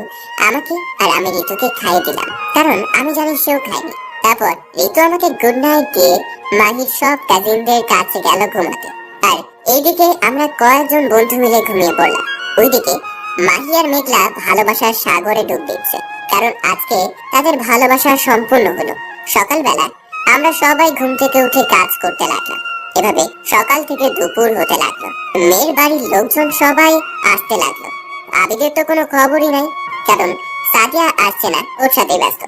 আমাকে আর আমি ঋতুকে খাইয়ে দিলাম, কারণ আমি জানি সেও খায়নি। তারপর ঋতু আমাকে গুড নাইট দিয়ে মাহির সব কাজিনদের কাছে গেল ঘুমাতে। আর এইদিকে আমরা কয়েকজন বন্ধু মিলে ঘুমিয়ে পড়লাম। ওইদিকে মাহি আর মেঘলা ভালোবাসার সাগরে ডুব দিচ্ছে, কারণ আজকে তাদের ভালোবাসা সম্পূর্ণ হলো। সকালবেলা আমরা সবাই ঘুম থেকে উঠে কাজ করতে লাগলাম। এভাবে সকাল থেকে দুপুর হতে লাগলো। মেয়ের বাড়ির লোকজন সবাই আসতে লাগলো। আবিদের তো কোনো খবরই নাই, কারণ সাদিয়া আসছে না, ওর সাথে ব্যস্ত।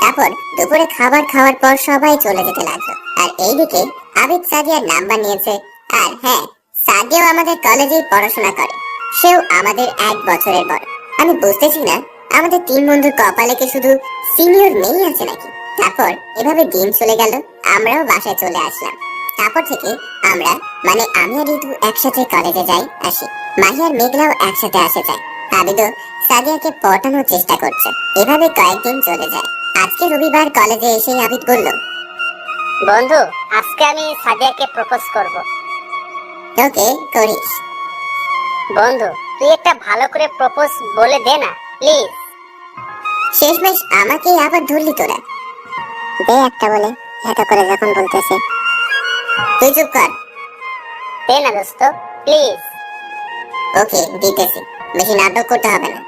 তারপর দুপুরে খাবার খাওয়ার পর সবাই চলে যেতে লাগলো। আর এইদিকে আবিদ সাদিয়ার নাম্বার নিয়েছে। আর হ্যাঁ, সাদিয়াও আমাদের কলেজেই পড়াশোনা করে, সেও আমাদের 1 বছরের বড়। আমি বুঝতেছি না আমাদের 3 বন্ধুর কপালে কি শুধু সিনিয়র মেয়ে আছে নাকি। তারপর এভাবে দিন চলে গেল, আমরাও বাসায় চলে আসলাম। তারপর থেকে আমরা মানে আমি আর ঋতু একসাথে কলেজে যাই আসি। মাহি আর মেঘলাও একসাথে আসে যায়। আবিদও সাদিয়াকে পটানোর চেষ্টা করছে। এভাবে কয়েকদিন চলে যায়। আজকে রবিবার কলেজে এসে আবিদ বলল, বন্ধু, আজকে আমি সাদিয়াকে প্রপোজ করব। ওকে, করিস। বন্ধু, তুই একটা ভালো করে প্রপোজ বলে দে না প্লিজ। শেষমেশ আমাকে আবার ধরলি তোরা। দে একটা বলে, এত করে যখন বলতেছে। তুই চুপ কর। দে না দোস্ত, প্লিজ। ওকে, দিতেছি, বেশি নাটক করতে হবে না।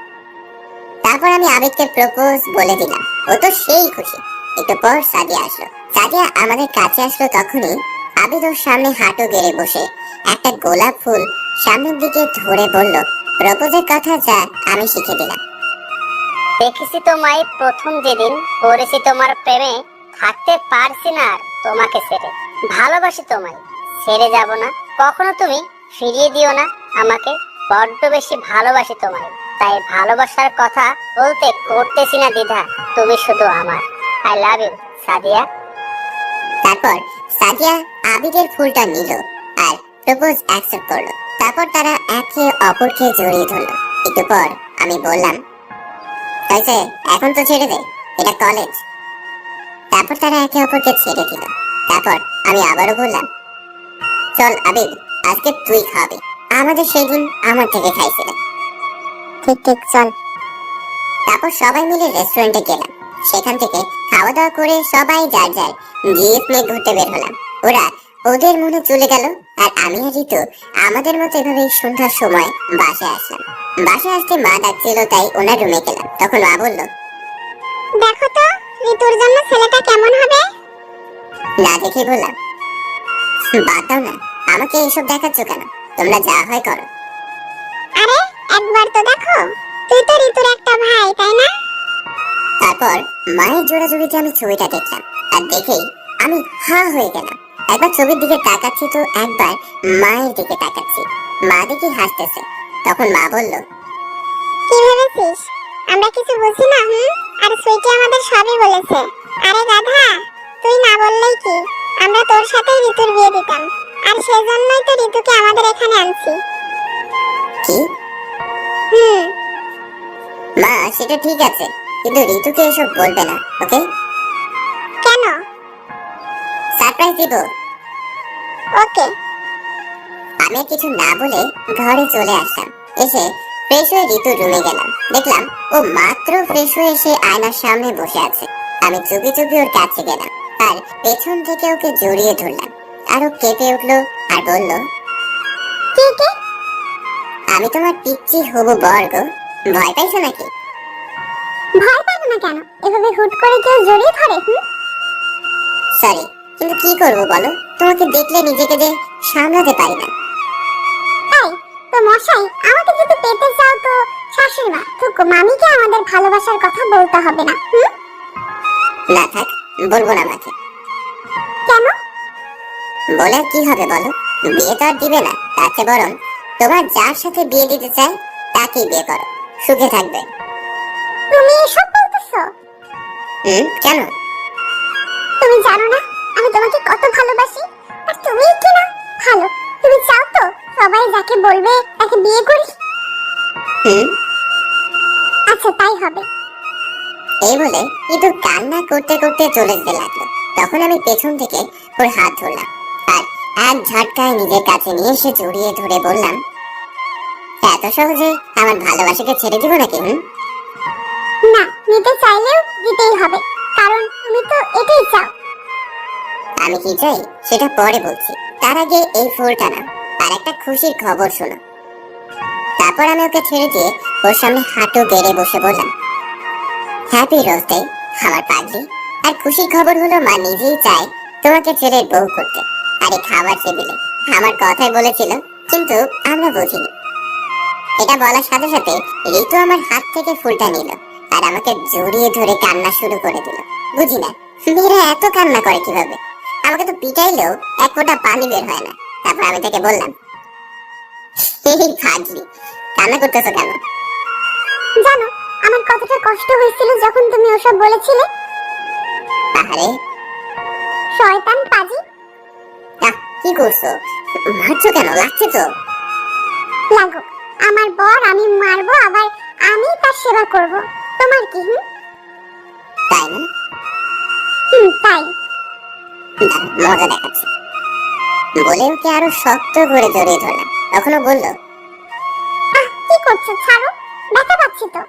তারপর আমি আবিদকে প্রপোজ বলে দিলাম। ও তো সেই খুশি। একটু পর সাদিয়া আসলো। সাদিয়া আমাদের কাছে আসলো তখনই আবিদ ওর সামনে হাঁটু গেড়ে বসে একটা গোলাপ ফুল সামনের দিকে ধরে বলল, প্রপোজের কথা যা আমি শিখে দিলাম। দেখেছি তোমায় প্রথম যেদিন পড়েছি তোমার প্রেমে, থাকতে পারছি না আর তোমাকে ছেড়ে। ভালোবাসি তোমায়, ছেড়ে যাব না কখনো, তুমি ফিরিয়ে দিও না আমাকে। বড্ড বেশি ভালোবাসি তোমায়, তাই ভালোবাসার কথা বলতে করতেছি না দ্বিধা। তুমি শুধু আমার। I love you Sadia. তারপর সাদিয়া আবিদের ফুলটা নিল আর প্রপোজ অ্যাকসেপ্ট করলো। তারপর তারা একে অপরকে জড়িয়ে ধরলো। একটু পর আমি বললাম, হয়েছে, এখন তো ছেড়ে দে, এটা কলেজ। তারপর তারা একে অপরকে ছেড়ে দিল। তারপর আমি আবারও বললাম, চল আবিদ, আজকে তুই খাবি, আমাদের সেদিন আমার থেকে খাইছিল। ঠিক ঠিক, চল। তারপর সবাই মিলে রেস্টুরেন্টে গেলাম। সেখান থেকে খাওয়া দাওয়া করে সবাই যার যার জিপ নিয়ে ঘুরতে বের হলাম। ওরা ওদের মনে চলে গেল, আর আমি আর ঋতু আমাদের মতো এভাবে সন্ধ্যার সময় বাসায় আসলাম। বাসায় আসতে মা ডাকছিল, তাই ওনার রুমে গেলাম। তখন মা বলল, দেখো তো ঋতুর জন্য ছেলেটা কেমন হবে। না দেখে বললাম, বাদ দাও না, আমাকে এইসব দেখাচ্ছ কেন? তোমরা যা হয় করো। আরে একবার তো দেখো, তুই তো ঋতুর একটা ভাই তাই না? তারপর মায়ের জোড়াজুড়িতে আমি ছবিটা দেখলাম, আর দেখেই আমি হা হয়ে গেলাম। একবার ছবির দিকে তাকাচ্ছি তো একবার মায়ের দিকে তাকাচ্ছি। মা দেখি হাসতেছে। তখন মা বলল, কি ভেবেছিস আমরা কিছু বুঝি না? আর সুইটি আমাদের সবই বলেছে। আরে গাধা, তুই না বললেই কি, আমরা তোর সাথেই ঋতুর বিয়ে দিতাম। আর সেজন্যই তো ঋতুকে আমাদের এখানে আনছি। কি? হুম। মা সেটা ঠিক আছে, কিন্তু ঋতুকে এসব বলবে না, ওকে? কেন? সারপ্রাইজ দিব। ওকে। আমি আর কিছু না বলে ঘরে চলে আসলাম। এসে ফ্রেশ হয়ে ঋতুর রুমে গেলাম। দেখলাম ও মাত্র ফ্রেশ হয়ে এসে আয়নার সামনে বসে আছে। আমি চুপি চুপি ওর কাছে গেলাম আর পেছন থেকে ওকে জড়িয়ে ধরলাম। আর ও কেঁপে উঠলো আর বলল, কি কি? আমি তোমার পিচ্চি হবু বর গো। ভয় পাইছো নাকি? ভয় পাবো না কেন? এভাবে হুট করে কেউ জড়িয়ে ধরে? সরি, কিন্তু কি করবো বলো, তোমাকে দেখলে নিজেকে যে সামলাতে পারি না। তাই তো মশাই, আমাকে যদি পেতে চাও তো শাশুড়ি মা তো মামিকে আমাদের ভালোবাসার কথা বলতে হবে না। না থাক, বলবো না মাকে। কেন? বলে আর কি হবে বলো, বিয়ে তো আর দিবে না। তাতে বরং তোমার যার সাথে বিয়ে দিতে চায় তাকেই বিয়ে করো, সুখে থাকবে। তুমি এসব বলতেছো? কেন? তুমি জানো না আমি তোমাকে কত ভালোবাসি? আর তুমি কি না ভালো? তুমি চাও তো সবাই যাকে বলবে তাকে বিয়ে করি? আচ্ছা তাই হবে। এই বলে কিন্তু কান্না করতে করতে চলে যেতে লাগলো। তখন আমি পেছন থেকে ওর হাত ধরলাম আর এক ঝটকায় নিজের কাছে নিয়ে এসে জড়িয়ে ধরে বললাম, এত সহজে আমার ভালোবাসাকে ছেড়ে দিব নাকি? না, নিতে চাইলেও দিতেই হবে, কারণ তুমি তো এটাই চাও। আমি কি চাই সেটা পরে বলছি, তার আগে এই ফুলটা না আর একটা খুশির খবর শোনো। তারপর আমি ওকে ছেড়ে দিয়ে ওর সামনে হাঁটু গেড়ে বসে বললাম, হ্যাপি রোজডে আমার পাগলি। আর খুশির খবর হলো মা নিজেই চায় তোমাকে ছেড়ে বউ করতে। আর এই খাবার টেবিলে আমার কথাই বলেছিল, কিন্তু আমরা বুঝিনি। এটা বলার সাথে সাথে ঋতু আমার হাত থেকে ফুলটা নিল আর আমাকে জড়িয়ে ধরে কান্না শুরু করে দিল। বুঝি না মেয়েরা এত কান্না করে কিভাবে। আমাকে তো পিটাইলেও এক ফোঁটা পানি বের হয় না। তারপর আমি তাকে বললাম, এই পাগলি, কান্না করতেছো কেন? জানো আমার কতটা কষ্ট হয়েছিল যখন তুমি ওসব বলেছিলে? আরে শয়তান পাজি। কি করছো? মারছো কেন? লাগছে তো। লাগো, আমার বর আমি মারবো, আবার আমি তার সেবা করব। তোমার কি? তাই না? তাই। মজা দেখাচ্ছি বলে ওকে আরো শক্ত করে জড়িয়ে ধরলাম। তখনও বলল, কি করছো? ছাড়ো, ব্যথা পাচ্ছি তো।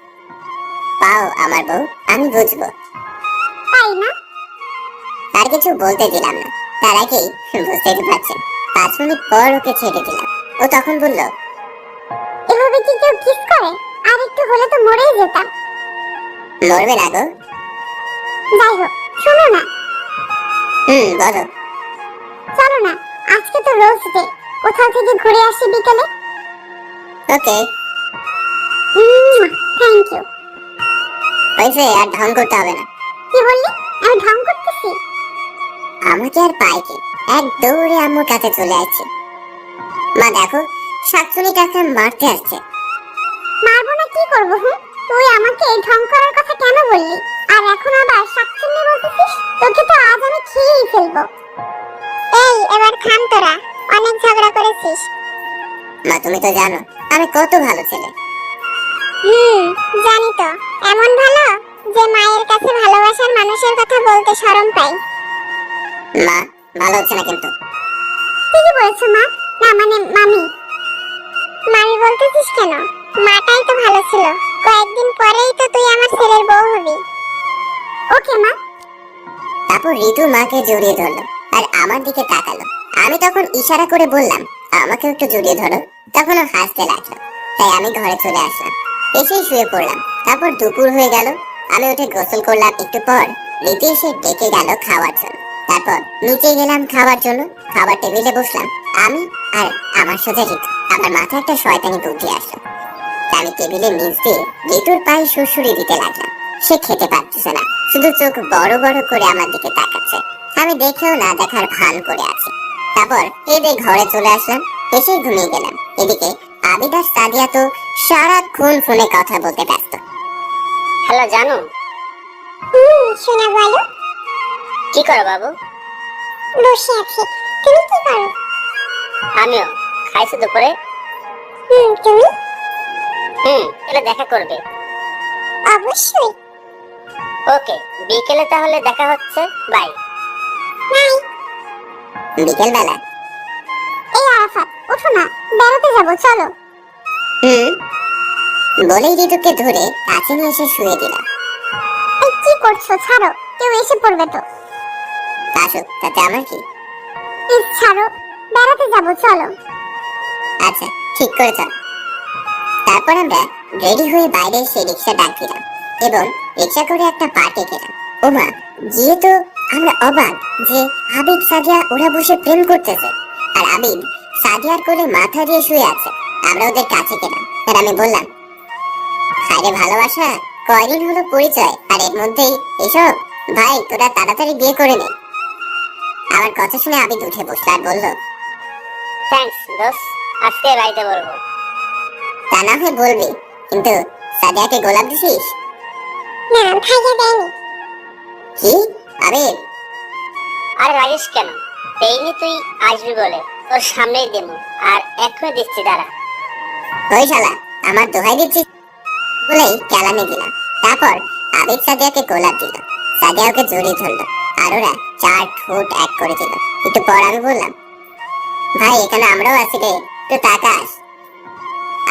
পাও আমার বউ, আমি বুঝবো। তাই না? আর কিছু বলতে দিলাম না, তার আগেই বুঝতেই তো পারছেন 5 মিনিট পর ওকে ছেড়ে দিলাম। ও তখন বলল, এভাবে কি কেউ কিস করে? আর একটু হলে তো মরেই যেতাম। মরবে না গো। যাই হোক, শোনো না। বলো। চলো না, আজকে তো রোজ ডে, কোথাও থেকে ঘুরে আসি বিকেলে। ওকে। Thank you. হয়েছে, আর ঢং করতে হবে না। কি বললি? আমি ঢং করতেছি? আমাকে আর পাই কি, এক দৌড়ে আম্মুর কাছে চলে আসছে। মা দেখো, শাকচুনি টাকা মারতে আসছে। মারবো না কি করবো? তুই আমাকে ঢং করার কথা কেন বললি? আর এখন আবার শাকচুন্নি বলতেছিস? তোকে তো আজ আমি খেয়েই ফেলবো। এই এবার থাম তোরা, অনেক ঝগড়া করেছিস। মা তুমি তো জানো আমি কত ভালো ছেলে। জানি তো, এমন ভালো যে মায়ের কাছে ভালোবাসার মানুষের কথা বলতে শরম পাই। মা ভালো হচ্ছে না কিন্তু। ঠিকই বলেছো মা। না মানে মামি। মামি বলতেছিস কেন? মাটাই তো ভালো ছিল। কয়েকদিন পরেই তো তুই আমার ছেলের বউ হবি। ওকে মা। তারপর ঋতু মাকে জড়িয়ে ধরলো আর আমার দিকে তাকালো। আমি তখন ইশারা করে বললাম, আমাকে একটু জড়িয়ে ধরো। তখন ও হাসতে লাগলো। তাই আমি ঘরে চলে আসলাম, এসেই শুয়ে পড়লাম। তারপর দুপুর হয়ে গেল, আমি উঠে গোসল করলাম। একটু পর ঋতু এসে ডেকে গেল খাওয়ার জন্য। তারপর নিচে গেলাম খাওয়ার জন্য। খাবার টেবিলে বসলাম আমি আর আমার সাথে ঋতু। আমার মাথায় একটা শয়তানি বুদ্ধি আসলো। আমি টেবিলের নিচ দিয়ে ঋতুর পায়ে সুড়সুড়ি দিতে লাগলাম। সে খেতে পারতেছে না, শুধু চোখ বড় বড় করে আমার দিকে তাকাচ্ছে। আমি দেখেও না দেখার ভান করে আছি। তারপর এদের ঘরে চলে আসলাম, এসে ঘুমিয়ে গেলাম। এদিকে আবিদার সাদিয়া তো সারাক্ষণ ফোনে কথা বলতে ব্যস্ত। হ্যালো জানু, শোনা বলো। কি করো বাবু? বসে আছি। তুমি কি করো? আমিও। খাইছো দুপুরে? তুমি? এলে দেখা করবে। অবশ্যই। ওকে, বিকেলে তাহলে দেখা হচ্ছে। বাই। বাই। বিকেল বেলা। এই আরাফাত, ওঠো না, বেড়াতে যাবো, চলো। বলেই ঋতুকে ধরে কাছে নিয়ে এসে শুয়ে দিলাম। এই কি করছো? ছাড়ো, কেউ এসে পড়বে তো। আসুক, তাতে আমার কি? প্লিজ ছাড়ো, বেড়াতে যাবো, চলো। আচ্ছা, ঠিক করে চল। তারপর আমরা রেডি হয়ে বাইরে এসে রিক্সা ডাক দিলাম এবং রিক্সা করে একটা পার্কে গেলাম। ওমা, গিয়ে তো আমরা অবাক যে আবিদ সাদিয়া ওরা বসে প্রেম করতেছে, আর আবিদ সাদিয়ার কোলে মাথা দিয়ে শুয়ে আছে। আমরা ওদের কাছে গেলাম আর আমি বললাম, আরে ভালোবাসা, কয়দিন হলো পরিচয়, আর এর মধ্যেই এসব? ভাই, তোরা তাড়াতাড়ি বিয়ে করে নে। আমার কথা শুনে আবিদ উঠে বসলো আর বলল, থ্যাঙ্কস দোস্ত, আজকে বাড়িতে বলবো। তা না হয় বলবি, কিন্তু সাদিয়াকে গোলাপ দিছিস? না, ভাইয়া দেয়নি। কি? আবিদ, আরে রাগিস কেন? দেইনি তুই আসবি বলে, তোর সামনেই দেবো। আর এখনই দিচ্ছি, দাঁড়া। ওই শালা, আমার দোহাই দিচ্ছিস বলেই কেলানি দিলাম। তারপর আবিদ সাদিয়াকে গোলাপ দিল, সাদিয়া ওকে জড়িয়ে ধরলো, আর ওরা 4 ঠোঁট এক করে দিল। একটু পর আমি বললাম, ভাই এখানে আমরাও আছি রে, একটু তাকাস।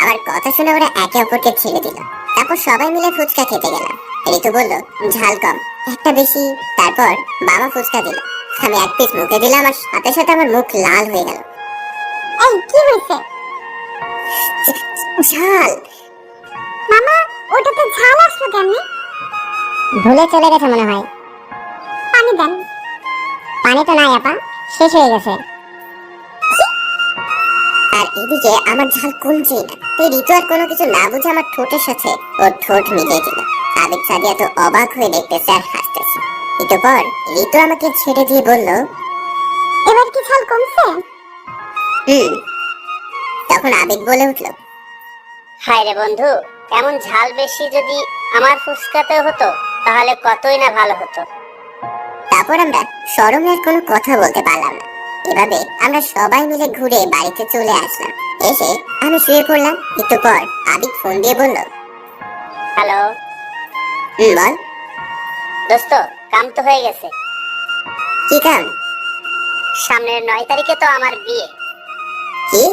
আমার কথা শুনে ওরা একে অপরকে ছেড়ে দিল। তারপর সবাই মিলে ফুচকা খেতে গেলাম। ঋতু বলল, ঝাল কম, একটা বেশি। তারপর বাবা ফুচকা দিল, আমি এক পিস মুখে দিলাম আর সাথে সাথে আমার মুখ লাল হয়ে গেল। এই কি হয়েছে? ঝাল। মামা, ওটাতে ঝাল আসলো কেমনে? ভুলে চলে গেছে মনে হয়। পানি দেন। পানি তো নাই আপা, শেষ হয়ে গেছে। আর এদিকে আমার ঝাল কমছেই না। তাই ঋতু আর কোনো কিছু না বুঝে আমার ঠোঁটের সাথে ওর ঠোঁট মিলিয়ে দিল। আবিদ সাদিয়া তো অবাক হয়ে দেখতেছে আর হাসতেছে। একটু পর ঋতু আমাকে ছেড়ে দিয়ে বলল, এবার কি ঝাল কমছে? তখন আবিদ বলে উঠল, হায় রে বন্ধু, এমন ঝাল বেশি যদি আমার ফুচকাতেও হতো তাহলে কতই না ভালো হতো। তারপর আমরা শরমে আর কোনো কথা বলতে পারলাম না। এভাবে আমরা সবাই মিলে ঘুরে বাড়িতে চলে আসলাম। এসে আমি শুয়ে পড়লাম। একটু পর আবিদ ফোন দিয়ে বলল, হ্যালো বল। দোস্ত, কাম তো হয়ে গেছে। কি কাম? সামনের 9 তারিখে তো আমার বিয়ে। কি?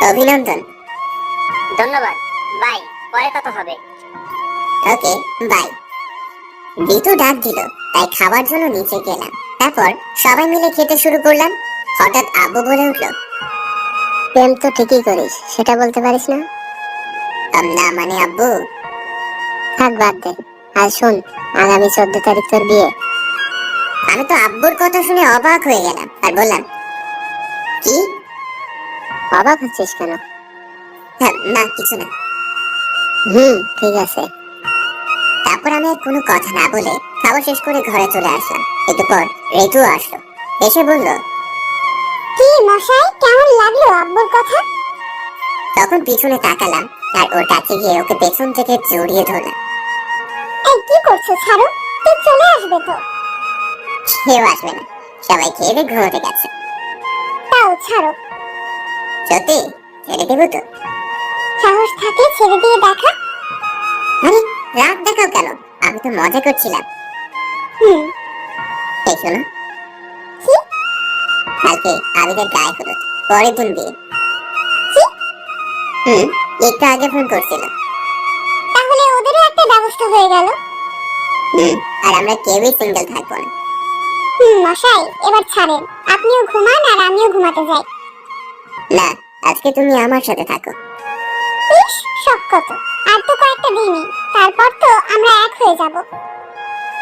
অভিনন্দন। ধন্যবাদ। বাই, পরে কথা হবে। ওকে, বাই। ঋতু ডাক দিল, তাই খাবার জন্য নিচে গেলাম। তারপর সবাই মিলে খেতে শুরু করলাম। হঠাৎ আব্বু বলে উঠল, প্রেম তো ঠিকই করিস, সেটা বলতে পারিস না? না মানে আব্বু। থাক, বাদ দে। আর শোন, আগামী 14 তারিখ তোর বিয়ে। আমি তো আব্বুর কথা শুনে অবাক হয়ে গেলাম আর বললাম, কি? অবাক হচ্ছিস কেন? না কিছু না। ঠিক আছে। তারপর আমি আর কোনো কথা না বলে খাবার শেষ করে ঘরে চলে আসলাম। একটু পর ঋতু আসলো, এসে বলল, কি মশাই, কেমন লাগলো আব্বুর কথা? তখন পিছনে তাকালাম আর ওর কাছে গিয়ে ওকে পেছন থেকে জড়িয়ে ধরলাম। এই কি করছো? ছাড়ো, তুই চলে আসবে তো। কেউ আসবে না, সবাই খেয়ে দিয়ে ঘুমোতে গেছে। তাও ছাড়ো। সত্যি ছেড়ে দেবো তো? সাহস থাকলে ছেড়ে দিয়ে দেখা। আরে রাগ দেখাও কেন, আমি তো মজা করছিলাম। এই শোনো, কি? কালকে আবিদের গায়ে হলুদ, পরের দিন বিয়ে। একটু আগে ফোন করছিল। তাহলে ওদেরও একটা ব্যবস্থা হয়ে গেল। আর আমরা কেউই সিঙ্গেল থাকবো না। মশাই, এবার ছাড়েন, আপনিও ঘুমান আর আমিও ঘুমাতে যাই। না, আজকে তুমি আমার সাথে থাকো। ইস, শখ কত! আর তো কয়েকটা দিনই, তারপর তো আমরা এক হয়ে যাব।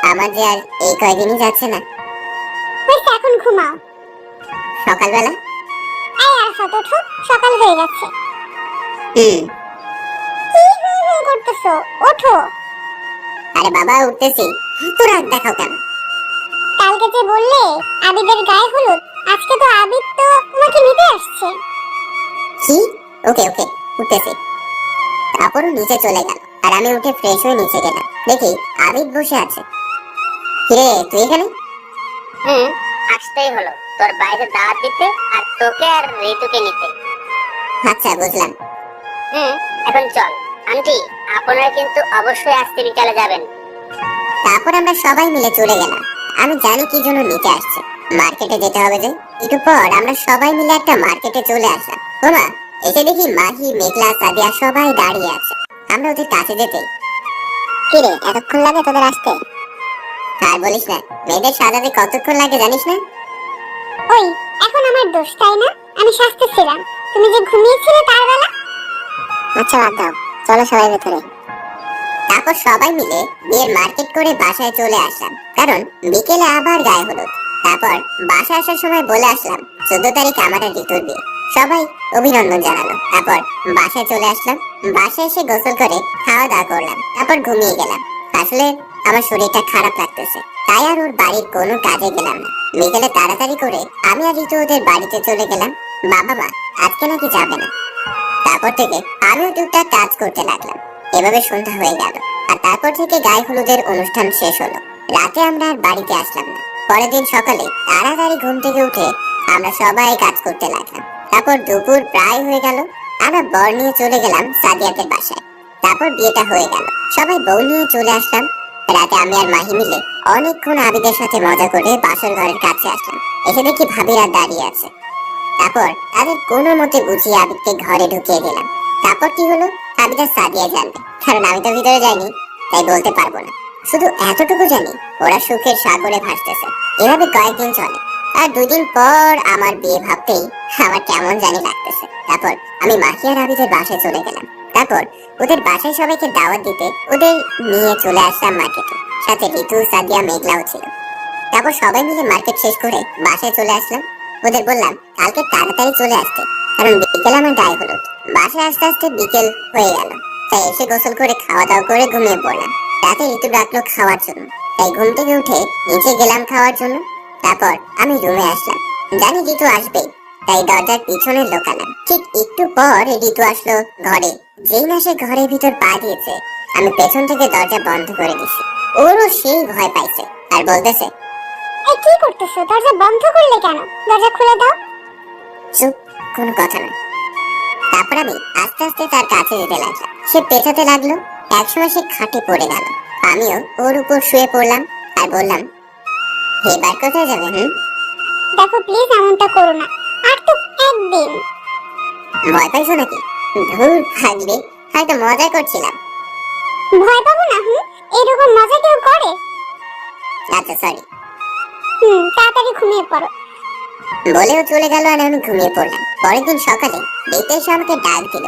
আমার যে আর এই কয়দিনই যাচ্ছে না। হয়েছে, এখন ঘুমাও। সকালবেলা? এই আরাফাত, ওঠো, সকাল হয়ে গেছে। কি করতেছো? ওঠো। আরে বাবা, উঠতেছি। এত রাগ দেখাও কেন? কালকে যে বললে আবিদের গায়ে হলুদ, আজকে তো আবিদ তো তোমাকে নিতে আসছে। কি? ওকে ওকে, উঠতেছি। তারপরও নিচে চলে গেল আর আমি উঠে ফ্রেশ হয়ে নিচে গেলাম। দেখি আবিদ বসে আছে। কিরে তুই এখানে? আসতেই হলো তোর বাইরে দাওয়াত দিতে আর তোকে আর ঋতুকে নিতে। আচ্ছা বুঝলাম। এখন চল। আন্টি, আপনারা কিন্তু অবশ্যই আজকে বিকালে যাবেন। তারপর আমরা সবাই মিলে চলে গেলাম। আমি জানি কি জন্য নিতে আসছে, মার্কেটে যেতে হবে যে। একটু পর আমরা সবাই মিলে একটা মার্কেটে চলে আসলাম। ওমা, এসে দেখি মাহি, মেঘলা, সাদিয়া সবাই দাঁড়িয়ে আছে। আমরা ওদের কাছে যেতেই, কিরে এতক্ষণ লাগে তোদের আসতে? আর বলিস না, মেয়েদের সাজাতে কতক্ষণ লাগে জানিস না? ওই এখন আমার দোষ তাই না? আমি শাস্তি ছিলাম, তুমি যে ঘুমিয়েছিলে তার বেলা। আচ্ছা বাদ দাও, চলো সবাই ভেতরে। তারপর সবাই মিলে বিয়ের মার্কেট করে বাসায় চলে আসলাম, কারণ বিকেলে আবার গায়ে হলুদ। তারপর বাসা আসার সময় বলে আসলাম 14 তারিখ আমার আর ঋতুর বিয়ে। সবাই অভিনন্দন জানালো। তারপর বাসায় চলে আসলাম। বাসায় এসে গোসল করে খাওয়া দাওয়া করলাম, তারপর ঘুমিয়ে গেলাম। আসলে আমার শরীরটা খারাপ লাগতেছে, তাই আর ওর বাড়ির কোনো কাজে গেলাম না। বিকেলে তাড়াতাড়ি করে আমি আর ঋতু ওদের বাড়িতে চলে গেলাম। বাবা মা আজকে নাকি যাবে না। তারপর থেকে আমিও টুকটাক কাজ করতে লাগলাম। এভাবে সন্ধ্যা হয়ে গেল, আর তারপর থেকে গায়ে হলুদের অনুষ্ঠান শেষ হলো। রাতে আমরা আর বাড়িতে আসলাম না। পরের দিন সকালে তাড়াতাড়ি ঘুম থেকে উঠে আমরা সবাই কাজ করতে লাগলাম। তারপর দুপুর প্রায় হয়ে গেল, আমরা বর নিয়ে চলে গেলাম সাদিয়াদের বাসায়। তারপর বিয়েটা হয়ে গেল, সবাই বউ নিয়ে চলে আসলাম। রাতে আমি আর মাহি মিলে অনেকক্ষণ আবিদের সাথে মজা করে বাসর ঘরের কাছে আসলাম। এসে দেখি ভাবিরা দাঁড়িয়ে আছে। তারপর তাদের কোনো মতে বুঝিয়ে আবিদকে ঘরে ঢুকিয়ে দিলাম। তারপর কি হলো আবিদ আর সাদিয়া জানবে, কারণ আমি তো ভিতরে যাইনি, তাই বলতে পারবো না। শুধু এতটুকু জানি ওরা সুখের সাগরে ভাসতেছে। এভাবে কয়েকদিন চলে, আর 2 দিন পর আমার বিয়ে ভাবতেই আমার কেমন জানি লাগতেছে। তারপর আমি মাহি আর আবিদের বাসায় চলে গেলাম। তারপর ওদের বাসায় সবাইকে দাওয়াত দিতে ওদের নিয়ে চলে আসলাম মার্কেটে। সাথে ঋতু, সাদিয়া, মেঘলাও ছিল। তারপর সবাই মিলে মার্কেট শেষ করে বাসায় চলে আসলাম। ওদের বললাম কালকে তাড়াতাড়ি চলে আসতে, কারণ বিকেলে আমার গায়ে হলুদ। বাসায় আসতে আসতে বিকেল হয়ে গেল, তাই এসে গোসল করে খাওয়া দাওয়া করে ঘুমিয়ে পড়লাম। রাতে ঋতু ডাকলো খাওয়ার জন্য, তাই ঘুম থেকে উঠে নিচে গেলাম খাওয়ার জন্য। তারপর আমি রুমে আসলাম, জানি ঋতু আসবেই, তাই দরজার পিছনে লোকালাম। ঠিক একটু পর ঋতু আসলো ঘরে। যেই না সে ঘরের ভিতর পা দিয়েছে, আমি পেছন থেকে দরজা বন্ধ করে দিছি। ওরও সেই ভয় পাইছে আর বলতেছে, এই কি করতেছো? দরজা বন্ধ করলে কেন? দরজা খুলে দাও। চুপ, কোনো কথা নয়। তারপর আমি আস্তে আস্তে তার কাছে যেতে লাগলাম। সে পেছাতে লাগলো, একসময় সে খাটে পড়ে গেল। আমিও ওর উপর শুয়ে পড়লাম আর বললাম, এবার কোথায় যাবে? দেখো প্লিজ এমনটা করো না, আর তো একদিন। ভয় পাইছো নাকি? ধুর ভাগলে, হয়তো মজা করছিলাম। ভয় পাবো না? এরকম মজা কেউ করে? আচ্ছা সরি। তাড়াতাড়ি ঘুমিয়ে পড়ো। বলেও চলে গেল আর আমি ঘুমিয়ে পড়লাম। পরের দিন সকালে বেতে এসে আমাকে ডাক দিল।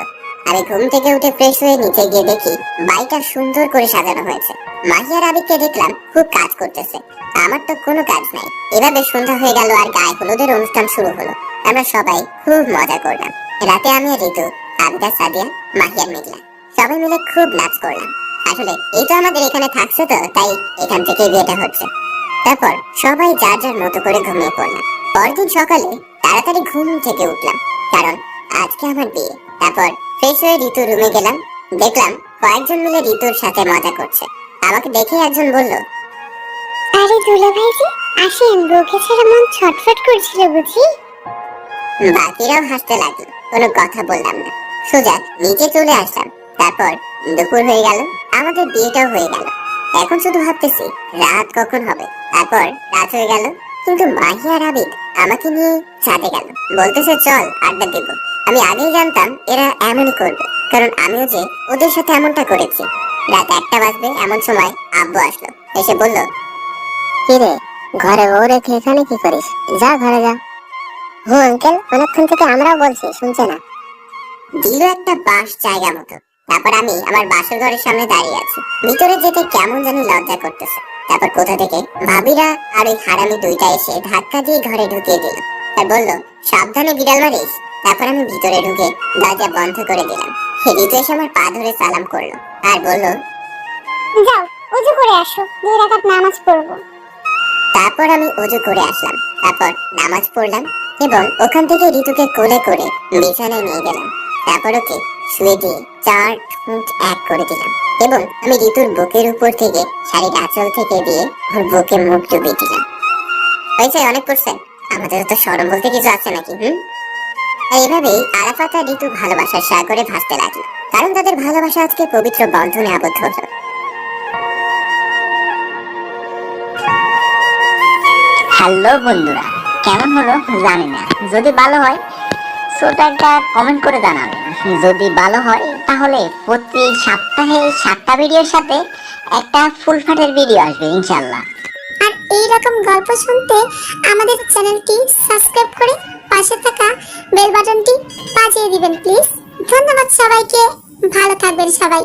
আমি ঘুম থেকে উঠে ফ্রেশ হয়ে নিচে গিয়ে দেখি বাড়িটা সুন্দর করে সাজানো হয়েছে। মাহি আর আবিদকে দেখলাম খুব কাজ করতেছে, আমার তো কোনো কাজ নাই। এভাবে সন্ধ্যা হয়ে গেল আর গায়ে হলুদের অনুষ্ঠান শুরু হলো। আমরা সবাই খুব মজা করলাম। রাতে আমি আর ঋতু, আবিদ আর সাদিয়া, মাহি আর মেঘলা সবাই মিলে খুব নাচ করলাম। আসলে এই তো আমাদের এখানে থাকছে, তো তাই এখান থেকে বিয়েটা হচ্ছে। তারপর সবাই যার যার মতো করে ঘুমিয়ে পড়লাম। পরদিন সকালে তাড়াতাড়ি ঘুম থেকে উঠলাম, কারণ আজকে আমার বিয়ে। তারপর ফ্রেশ হয়ে ঋতুর রুমে গেলাম। দেখলাম কয়েকজন মিলে ঋতুর সাথে মজা করছে। আমাকে দেখে একজন বলল, আরে দুলা ভাইজি আসেন, বউকে ছেড়ে মন ছটফট করছিল বুঝি। বাকিরাও হাসতে লাগলো। কোনো কথা বললাম না, সোজা নিচে চলে আসলাম। তারপর দুপুর হয়ে গেল, আমাদের বিয়েটাও হয়ে গেল। এখন শুধু ভাবতেছি রাত কখন হবে। তারপর রাত হয়ে গেল, কিন্তু মাহি আর আবিদ আমাকে নিয়ে ছাদে গেল। বলতেছে চল আড্ডা দেব। আমি আগেই জানতাম এরা এমনই করবে, কারণ আমিও যে ওদের সাথে এমনটা করেছি। রাত 1টা বাজবে এমন সময় আব্বু আসলো, এসে বলল, কিরে ঘরে বউ রেখে এখানে কি করিস? যা ঘরে যা। আঙ্কেল, অনেকক্ষণ থেকে আমরাও বলছি, শুনছে না। দিল একটা বাস জায়গা মতো। তারপর আমি আমার বাসর ঘরের সামনে দাঁড়িয়ে আছি। ভিতরে যেতে কেমন জানি লজ্জা করতেছে। তারপর কোথা থেকে ভাবিরা আর ওই হারামি দুইটা এসে ধাক্কা দিয়ে ঘরে ঢুকিয়ে দিল আর বলল, সাবধানে বিড়াল মারিস। তারপর আমি ভিতরে ঢুকে দরজা বন্ধ করে দিলাম। ঋতু এসে আমার পা ধরে সালাম করলো আর বলল, যাও ওযু করে আসো, 2 রাকাত নামাজ পড়বো। তারপর আমি ওযু করে আসলাম। তারপর নামাজ পড়লাম এবং ওখান থেকে ঋতুকে কোলে করে বিছানায় নিয়ে গেলাম। তারপর ওকে শুয়ে দিয়ে 4 ঠোঁট এক করে দিলাম। এবং আমি ঋতুর বুকের উপর থেকে শাড়ির আঁচল থেকে দিয়ে ওর বুকে মুখ ডুবিয়ে দিলাম। হয়েছে, অনেক করছেন, আমাদের তো শরম বলতে কিছু আছে নাকি? এইভাবেই আরাফাত আর ঋতু ভালোবাসার সাগরে ভাসতে লাগলো, কারণ তাদের ভালোবাসা আজকে পবিত্র বন্ধনে আবদ্ধ হলো। হ্যালো বন্ধুরা, কেমন হলো জানি না। যদি ভালো হয় ছোট একটা কমেন্ট করে জানাবেন। যদি ভালো হয় তাহলে প্রতি সপ্তাহে 7টা ভিডিওর সাথে একটা ফুল ফাটের ভিডিও আসবে ইনশাল্লাহ। আর এই রকম গল্প শুনতে আমাদের চ্যানেলটি সাবস্ক্রাইব করে পাশে থাকা বেল বাটনটি বাজিয়ে দিবেন প্লিজ। ধন্যবাদ সবাইকে, ভালো থাকবেন সবাই।